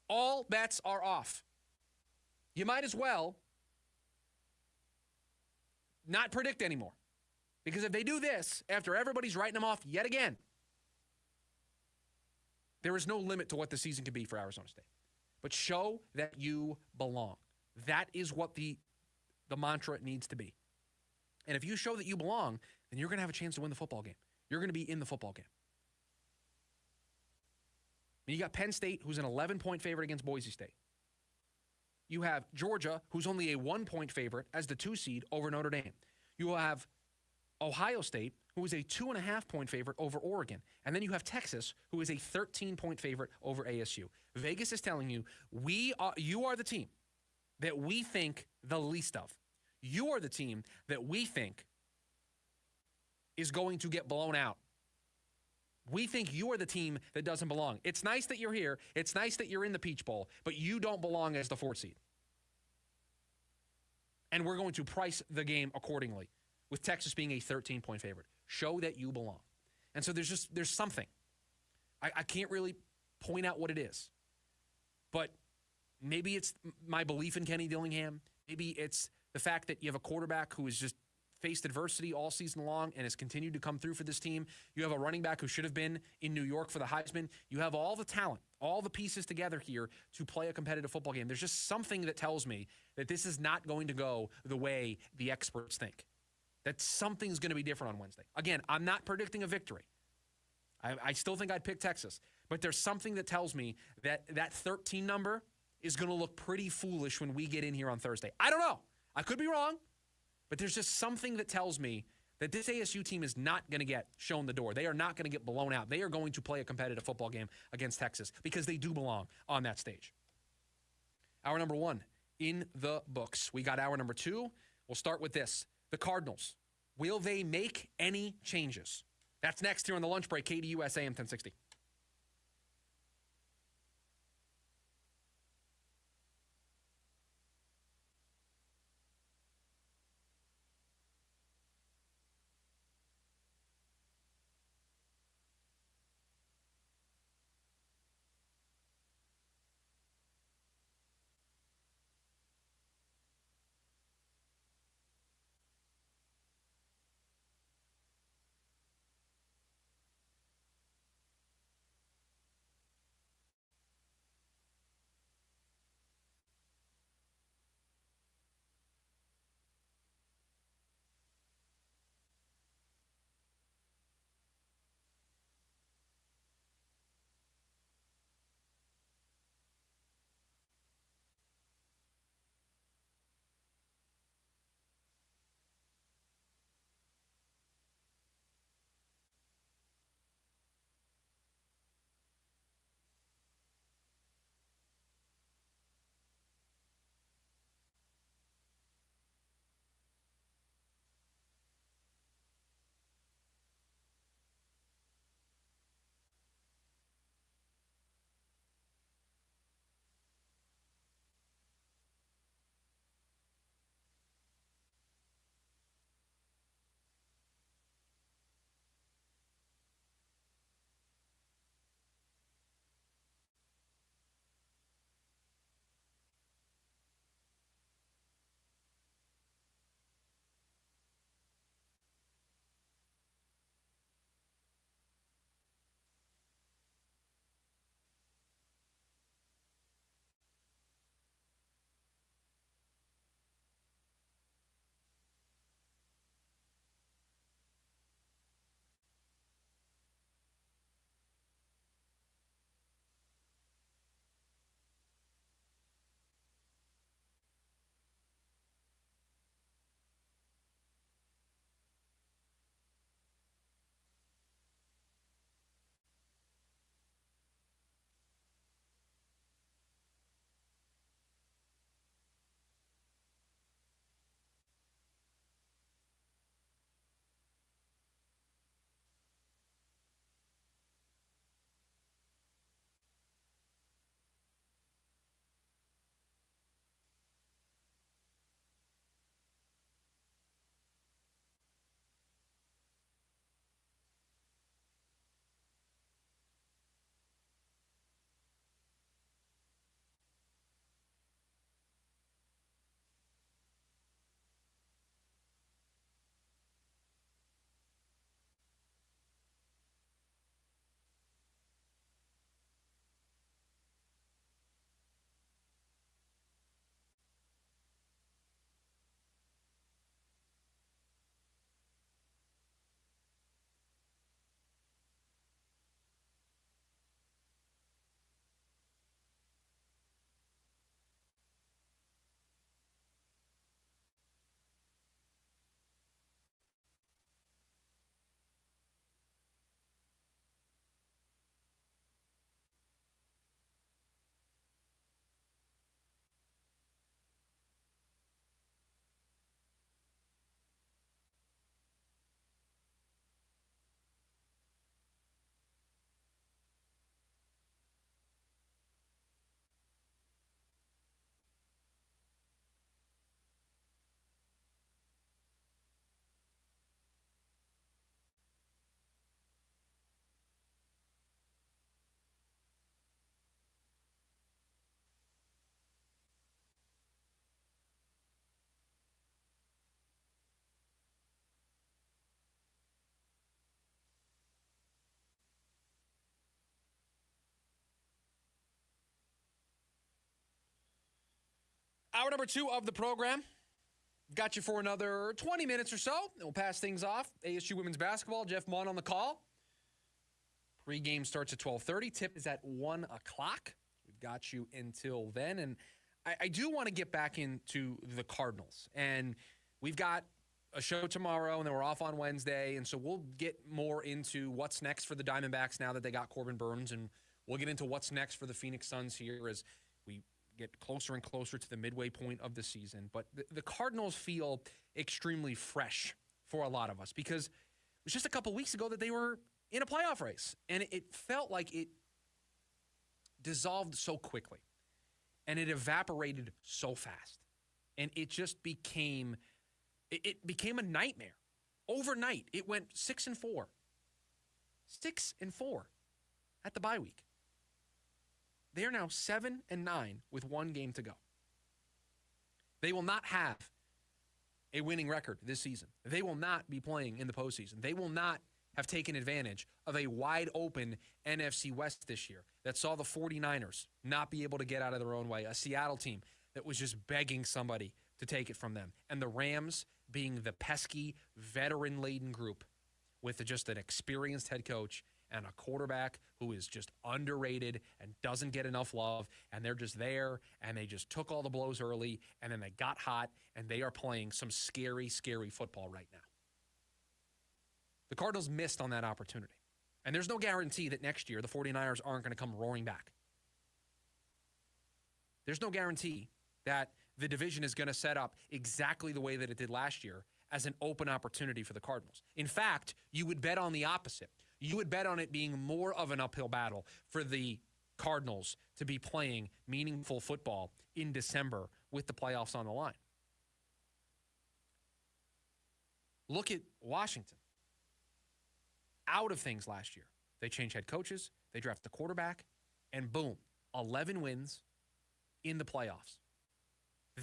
all bets are off. You might as well not predict anymore. Because if they do this, after everybody's writing them off yet again, there is no limit to what the season could be for Arizona State. But show that you belong. That is what the mantra needs to be. And if you show that you belong, then you're going to have a chance to win the football game. You're going to be in the football game. You got Penn State, who's an 11-point favorite against Boise State. You have Georgia, who's only a 1-point favorite as the 2 seed over Notre Dame. You will have Ohio State, who is a 2.5-point favorite over Oregon. And then you have Texas, who is a 13-point favorite over ASU. Vegas is telling you, you are the team that we think the least of. You are the team that we think is going to get blown out. We think you are the team that doesn't belong. It's nice that you're here. It's nice that you're in the Peach Bowl, but you don't belong as the 4th seed. And we're going to price the game accordingly, with Texas being a 13-point favorite. Show that you belong. And so there's something. I can't really point out what it is. But maybe it's my belief in Kenny Dillingham. Maybe it's the fact that you have a quarterback who has just faced adversity all season long and has continued to come through for this team. You have a running back who should have been in New York for the Heisman. You have all the talent, all the pieces together here to play a competitive football game. There's just something that tells me that this is not going to go the way the experts think. That something's going to be different on Wednesday. Again, I'm not predicting a victory. I still think I'd pick Texas. But there's something that tells me that that 13 number is going to look pretty foolish when we get in here on Thursday. I don't know. I could be wrong. But there's just something that tells me that this ASU team is not going to get shown the door. They are not going to get blown out. They are going to play a competitive football game against Texas because they do belong on that stage. Hour number 1 in the books. We got hour number 2. We'll start with this. The Cardinals. Will they make any changes? That's next here on the lunch break, KDUS AM 1060. Hour number 2 of the program. Got you for another 20 minutes or so. Then we'll pass things off. ASU women's basketball. Jeff Munn on the call. Pre-game starts at 12:30. Tip is at 1 o'clock. We've got you until then. And I do want to get back into the Cardinals. And we've got a show tomorrow, and then we're off on Wednesday. And so we'll get more into what's next for the Diamondbacks now that they got Corbin Burnes. And we'll get into what's next for the Phoenix Suns here as we get closer and closer to the midway point of the season. But the Cardinals feel extremely fresh for a lot of us because it was just a couple weeks ago that they were in a playoff race. And it felt like it dissolved so quickly. And it evaporated so fast. And it just became a nightmare. Overnight, it went 6-4. 6-4 at the bye week. They are now 7-9 with 1 game to go. They will not have a winning record this season. They will not be playing in the postseason. They will not have taken advantage of a wide open NFC West this year that saw the 49ers not be able to get out of their own way, a Seattle team that was just begging somebody to take it from them, and the Rams being the pesky, veteran-laden group with just an experienced head coach and a quarterback who is just underrated and doesn't get enough love, and they're just there, and they just took all the blows early, and then they got hot, and they are playing some scary, scary football right now. The Cardinals missed on that opportunity, and there's no guarantee that next year the 49ers aren't going to come roaring back. There's no guarantee that the division is going to set up exactly the way that it did last year as an open opportunity for the Cardinals. In fact, you would bet on the opposite. You would bet on it being more of an uphill battle for the Cardinals to be playing meaningful football in December with the playoffs on the line. Look at Washington. Out of things last year. They changed head coaches, they drafted the quarterback, and boom, 11 wins in the playoffs.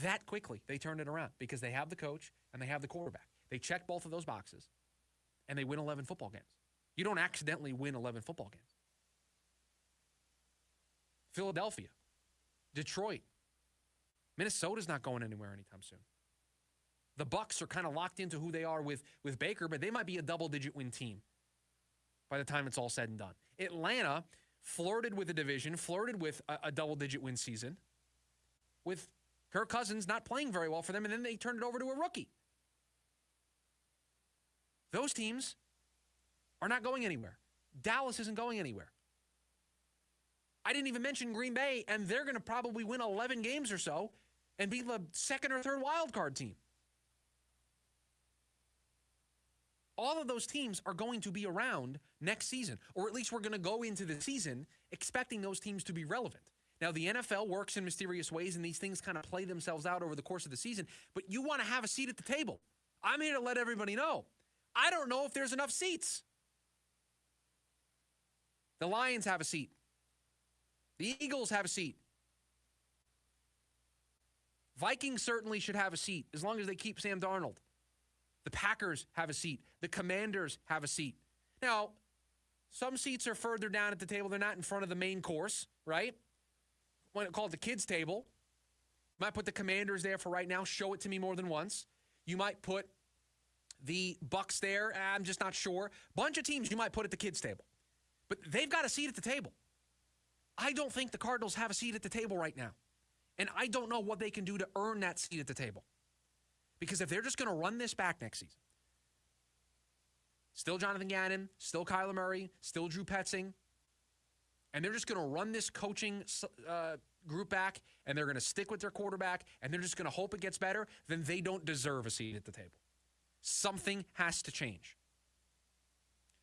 That quickly, they turned it around because they have the coach and they have the quarterback. They check both of those boxes, and they win 11 football games. You don't accidentally win 11 football games. Philadelphia, Detroit, Minnesota's not going anywhere anytime soon. The Bucs are kind of locked into who they are with Baker, but they might be a double-digit win team by the time it's all said and done. Atlanta flirted with the division, flirted with a double-digit win season, with Kirk Cousins not playing very well for them, and then they turned it over to a rookie. Those teams are not going anywhere. Dallas isn't going anywhere. I didn't even mention Green Bay, and they're going to probably win 11 games or so and be the second or third wild card team. All of those teams are going to be around next season, or at least we're going to go into the season expecting those teams to be relevant. Now, the NFL works in mysterious ways, and these things kind of play themselves out over the course of the season, but you want to have a seat at the table. I'm here to let everybody know. I don't know if there's enough seats. The Lions have a seat. The Eagles have a seat. Vikings certainly should have a seat as long as they keep Sam Darnold. The Packers have a seat. The Commanders have a seat. Now, some seats are further down at the table. They're not in front of the main course, right? When it called the kids' table. You might put the Commanders there for right now. Show it to me more than once. You might put the Bucs there. I'm just not sure. Bunch of teams you might put at the kids' table. But they've got a seat at the table. I don't think the Cardinals have a seat at the table right now. And I don't know what they can do to earn that seat at the table. Because if they're just going to run this back next season, still Jonathan Gannon, still Kyler Murray, still Drew Petzing, and they're just going to run this coaching group back, and they're going to stick with their quarterback, and they're just going to hope it gets better, then they don't deserve a seat at the table. Something has to change.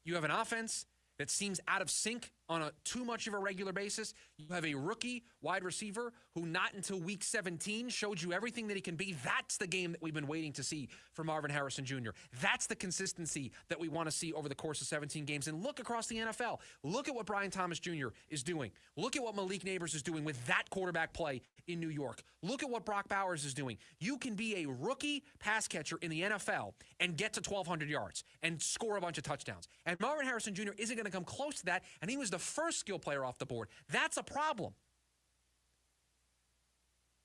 You have an offense that seems out of sync on a too much of a regular basis. You have a rookie wide receiver who not until week 17 showed you everything that he can be. That's the game that we've been waiting to see from Marvin Harrison Jr. That's the consistency that we want to see over the course of 17 games. And look across the NFL. Look at what Brian Thomas Jr. is doing. Look at what Malik Neighbors is doing with that quarterback play in New York. Look at what Brock Bowers is doing. You can be a rookie pass catcher in the NFL and get to 1,200 yards and score a bunch of touchdowns. And Marvin Harrison Jr. isn't going to come close to that, and he was the first skill player off the board. That's a problem.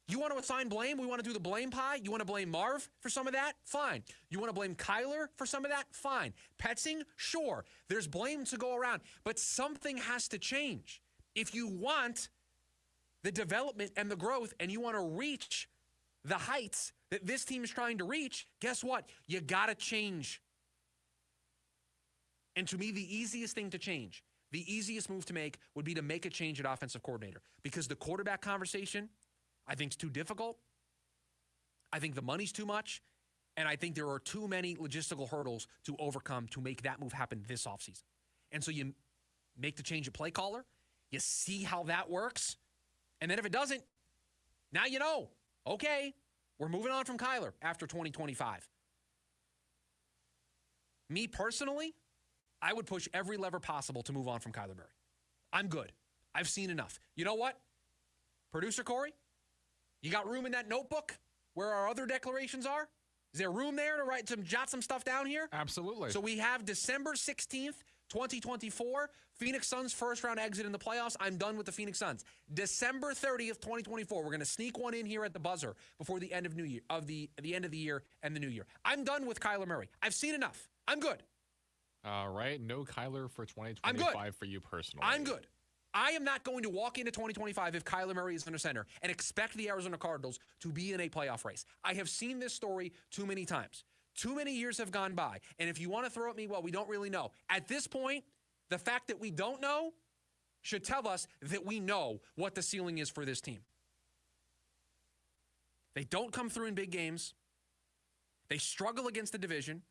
You want to assign blame? We want to do the blame pie? You want to blame Marv for some of that? Fine. You want to blame Kyler for some of that? Fine. Petzing? Sure. There's blame to go around. But something has to change. If you want the development and the growth and you want to reach the heights that this team is trying to reach, guess what? You got to change. And to me, the easiest thing to change, the easiest move to make would be to make a change at offensive coordinator. Because the quarterback conversation, I think, is too difficult. I think the money's too much. And I think there are too many logistical hurdles to overcome to make that move happen this offseason. And so you make the change of play caller. You see how that works. And then if it doesn't, now you know. Okay, we're moving on from Kyler after 2025. Me personally, I would push every lever possible to move on from Kyler Murray. I'm good. I've seen enough. You know what? Producer Corey, you got room in that notebook where our other declarations are? Is there room there to jot some stuff down here? Absolutely. So we have December 16th, 2024, Phoenix Suns first round exit in the playoffs. I'm done with the Phoenix Suns. December 30th, 2024, we're going to sneak one in here at the buzzer before the end of New Year, the end of the year and the new year. I'm done with Kyler Murray. I've seen enough. I'm good. All right. No Kyler for I'm 2025 good. for you personally. I'm good. I am not going to walk into 2025 if Kyler Murray is under center and expect the Arizona Cardinals to be in a playoff race. I have seen this story too many times. Too many years have gone by. And if you want to throw at me, well, we don't really know. At this point, the fact that we don't know should tell us that we know what the ceiling is for this team. They don't come through in big games. They struggle against the division.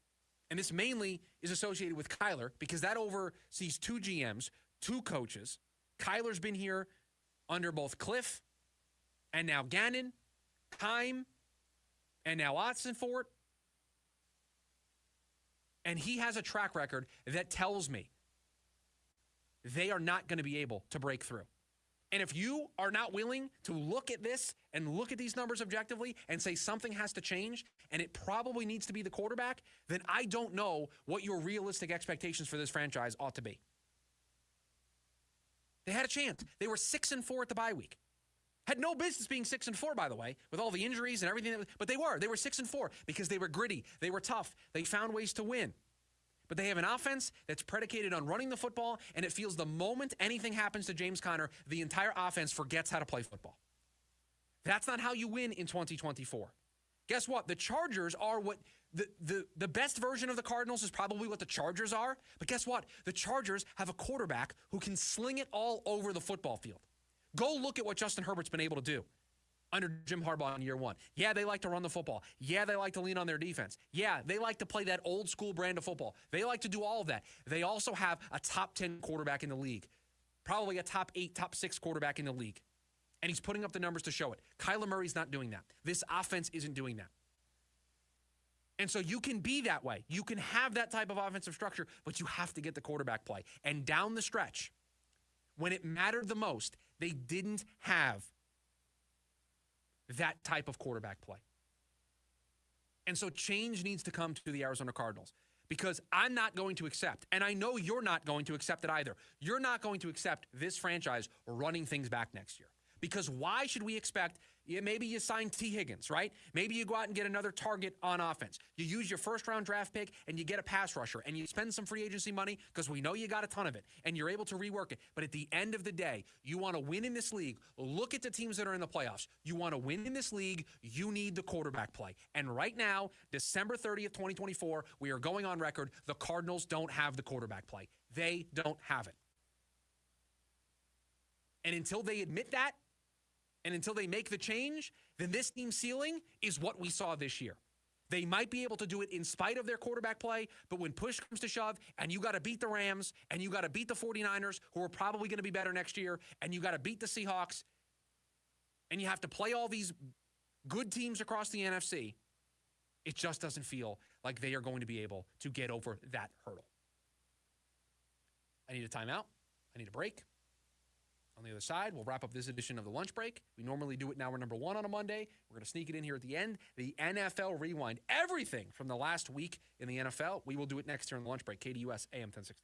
And this mainly is associated with Kyler because that oversees two GMs, two coaches. Kyler's been here under both Cliff and now Gannon, Time, and now Otzenfort. And he has a track record that tells me they are not going to be able to break through. And if you are not willing to look at this and look at these numbers objectively and say something has to change and it probably needs to be the quarterback, then I don't know what your realistic expectations for this franchise ought to be. They had a chance. They were 6-4 at the bye week. Had no business being 6-4, by the way, with all the injuries and everything. But they were. They were 6-4 because they were gritty. They were tough. They found ways to win. But they have an offense that's predicated on running the football, and it feels the moment anything happens to James Conner, the entire offense forgets how to play football. That's not how you win in 2024. Guess what? The Chargers are what the best version of the Cardinals is probably what the Chargers are. But guess what? The Chargers have a quarterback who can sling it all over the football field. Go look at what Justin Herbert's been able to do under Jim Harbaugh in year one. Yeah, they like to run the football. Yeah, they like to lean on their defense. Yeah, they like to play that old school brand of football. They like to do all of that. They also have a top 10 quarterback in the league. Probably a top 8, top 6 quarterback in the league. And he's putting up the numbers to show it. Kyler Murray's not doing that. This offense isn't doing that. And so you can be that way. You can have that type of offensive structure, but you have to get the quarterback play. And down the stretch, when it mattered the most, they didn't have that type of quarterback play. And so change needs to come to the Arizona Cardinals because I'm not going to accept, and I know you're not going to accept it either. You're not going to accept this franchise running things back next year. Because why should we expect, maybe you sign T. Higgins, right? Maybe you go out and get another target on offense. You use your first-round draft pick, and you get a pass rusher, and you spend some free agency money because we know you got a ton of it, and you're able to rework it. But at the end of the day, you want to win in this league. Look at the teams that are in the playoffs. You want to win in this league, you need the quarterback play. And right now, December 30th, 2024, we are going on record, the Cardinals don't have the quarterback play. They don't have it. And until they admit that, and until they make the change, then this team's ceiling is what we saw this year. They might be able to do it in spite of their quarterback play, but when push comes to shove, and you got to beat the Rams, and you got to beat the 49ers, who are probably going to be better next year, and you got to beat the Seahawks, and you have to play all these good teams across the NFC, it just doesn't feel like they are going to be able to get over that hurdle. I need a timeout. I need a break. On the other side, we'll wrap up this edition of the Lunch Break. We normally do it in hour number 1 on a Monday. We're going to sneak it in here at the end. The NFL Rewind. Everything from the last week in the NFL. We will do it next here on the Lunch Break. KDUS AM 1060.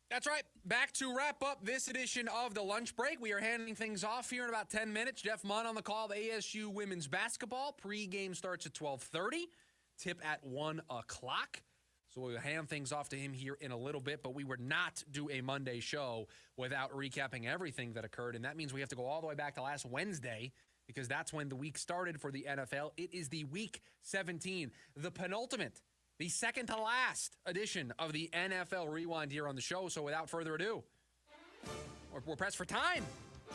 That's right. Back to wrap up this edition of the lunch break. We are handing things off here in about 10 minutes. Jeff Munn on the call of ASU women's basketball. Pre-game starts at 12:30. Tip at 1 o'clock. So we'll hand things off to him here in a little bit, but we would not do a Monday show without recapping everything that occurred, and that means we have to go all the way back to last Wednesday because that's when the week started for the NFL. It is the Week 17, the penultimate, the second to last edition of the NFL Rewind here on the show. So without further ado, we're pressed for time.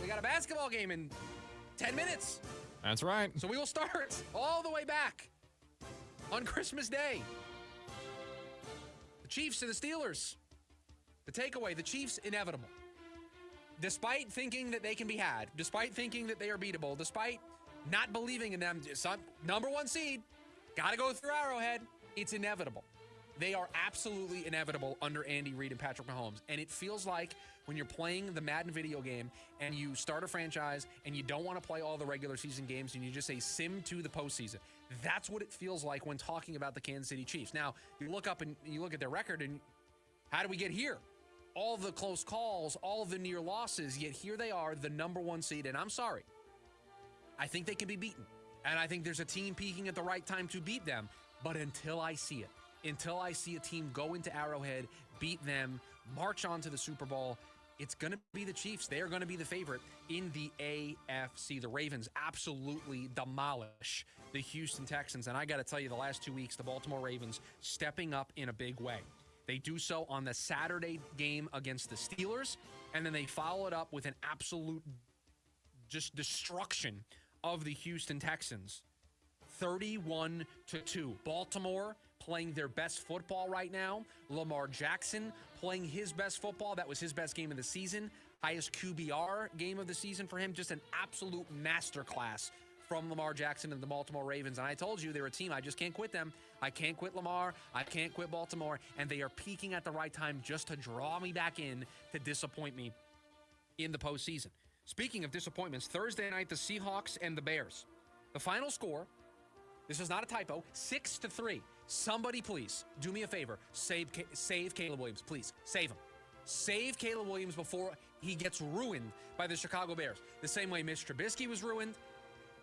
We got a basketball game in 10 minutes. That's right. So we will start all the way back on Christmas Day. The Chiefs and the Steelers. The takeaway, the Chiefs inevitable. Despite thinking that they can be had, despite thinking that they are beatable, despite not believing in them, number one seed, got to go through Arrowhead. It's inevitable. They are absolutely inevitable under Andy Reid and Patrick Mahomes. And it feels like when you're playing the Madden video game and you start a franchise and you don't want to play all the regular season games and you just say sim to the postseason. That's what it feels like when talking about the Kansas City Chiefs. Now, you look up and you look at their record and how do we get here? All the close calls, all the near losses, yet here they are, the number one seed. And I'm sorry. I think they can be beaten. And I think there's a team peaking at the right time to beat them. But until I see it, until I see a team go into Arrowhead, beat them, march on to the Super Bowl, it's going to be the Chiefs. They are going to be the favorite in the AFC. The Ravens absolutely demolish the Houston Texans. And I got to tell you, the last 2 weeks, the Baltimore Ravens stepping up in a big way. They do so on the Saturday game against the Steelers, and then they follow it up with an absolute just destruction of the Houston Texans. 31-2. Baltimore playing their best football right now. Lamar Jackson playing his best football. That was his best game of the season. Highest QBR game of the season for him. Just an absolute masterclass from Lamar Jackson and the Baltimore Ravens. And I told you they're a team. I just can't quit them. I can't quit Lamar. I can't quit Baltimore. And they are peaking at the right time just to draw me back in to disappoint me in the postseason. Speaking of disappointments, Thursday night, the Seahawks and the Bears. The final score, this is not a typo, 6-3. Somebody please do me a favor. Save Caleb Williams, please. Save him. Save Caleb Williams before he gets ruined by the Chicago Bears. The same way Mitch Trubisky was ruined.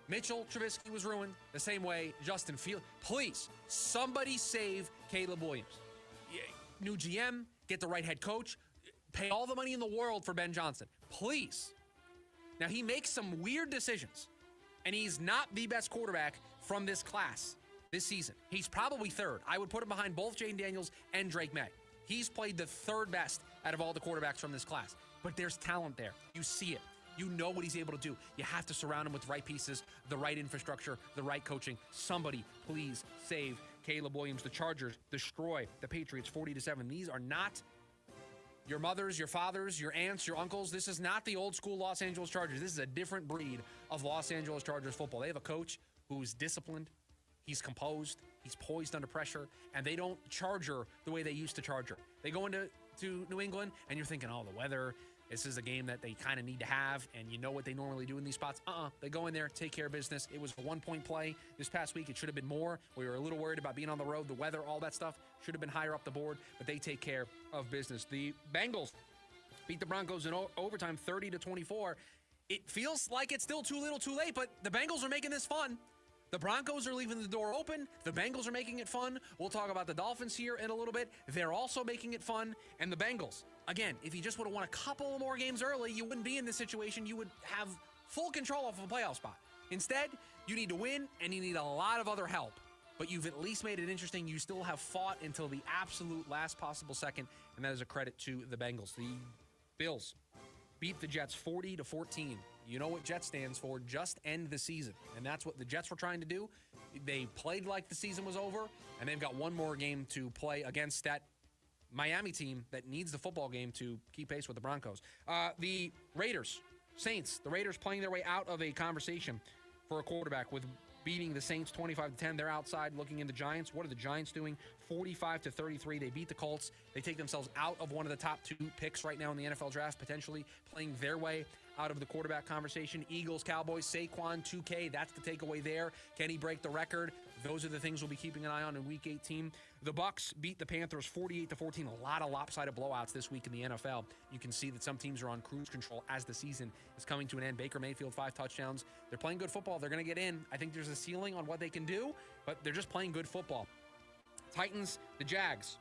Mitchell Trubisky was ruined. The same way Justin Fields. Please, somebody save Caleb Williams. New GM, get the right head coach, pay all the money in the world for Ben Johnson. Please. Now, he makes some weird decisions, and he's not the best quarterback from this class this season. He's probably third. I would put him behind both Jane Daniels and Drake May. He's played the third best out of all the quarterbacks from this class. But there's talent there. You see it. You know what he's able to do. You have to surround him with the right pieces, the right infrastructure, the right coaching. Somebody, please save Caleb Williams. The Chargers destroy the Patriots 40-7. These are not your mothers, your fathers, your aunts, your uncles. This is not the old school Los Angeles Chargers. This is a different breed of Los Angeles Chargers football. They have a coach who's disciplined, he's composed, he's poised under pressure, and they don't charger the way they used to charger. They go into New England, and you're thinking, oh, the weather, this is a game that they kind of need to have, and you know what they normally do in these spots. They go in there, take care of business. It was a one-point play this past week. It should have been more. We were a little worried about being on the road, the weather, all that stuff. Should have been higher up the board, but they take care of business. The Bengals beat the Broncos in overtime 30-24. It feels like it's still too little too late, but the Bengals are making this fun. The Broncos are leaving the door open. The Bengals are making it fun. We'll talk about the Dolphins here in a little bit. They're also making it fun. And the Bengals, again, if you just would have won a couple more games early, you wouldn't be in this situation. You would have full control of a playoff spot. Instead, you need to win, and you need a lot of other help. But you've at least made it interesting. You still have fought until the absolute last possible second, and that is a credit to the Bengals. The Bills beat the Jets 40-14. You know what Jets stands for, just end the season. And that's what the Jets were trying to do. They played like the season was over, and they've got one more game to play against that Miami team that needs the football game to keep pace with the Broncos. The Raiders, Saints, the Raiders playing their way out of a conversation for a quarterback with beating the Saints 25-10. They're outside looking in the Giants. What are the Giants doing? 45-33. They beat the Colts. They take themselves out of one of the top two picks right now in the NFL draft, potentially playing their way out of the quarterback conversation. Eagles, Cowboys, Saquon, 2K. That's the takeaway there. Can he break the record? Those are the things we'll be keeping an eye on in Week 18. The Bucs beat the Panthers 48-14. A lot of lopsided blowouts this week in the NFL. You can see that some teams are on cruise control as the season is coming to an end. Baker Mayfield, 5 touchdowns. They're playing good football. They're going to get in. I think there's a ceiling on what they can do, but they're just playing good football. Titans, the Jags.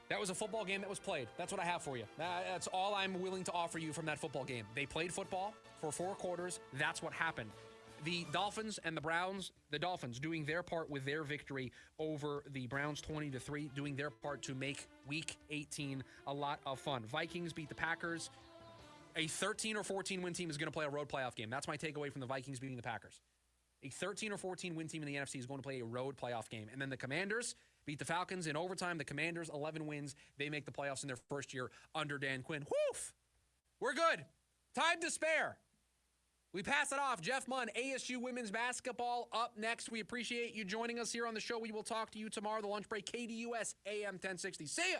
That was a football game that was played. That's what I have for you. That's all I'm willing to offer you from that football game. They played football for 4 quarters. That's what happened. The Dolphins and the Browns, the Dolphins doing their part with their victory over the Browns 20-3, doing their part to make Week 18 a lot of fun. Vikings beat the Packers. A 13 or 14 win team is going to play a road playoff game. That's my takeaway from the Vikings beating the Packers. A 13 or 14 win team in the NFC is going to play a road playoff game. And then the Commanders beat the Falcons in overtime. The Commanders, 11 wins. They make the playoffs in their first year under Dan Quinn. Woof! We're good. Time to spare. We pass it off. Jeff Munn, ASU women's basketball up next. We appreciate you joining us here on the show. We will talk to you tomorrow. The lunch break, KDUS AM 1060. See ya!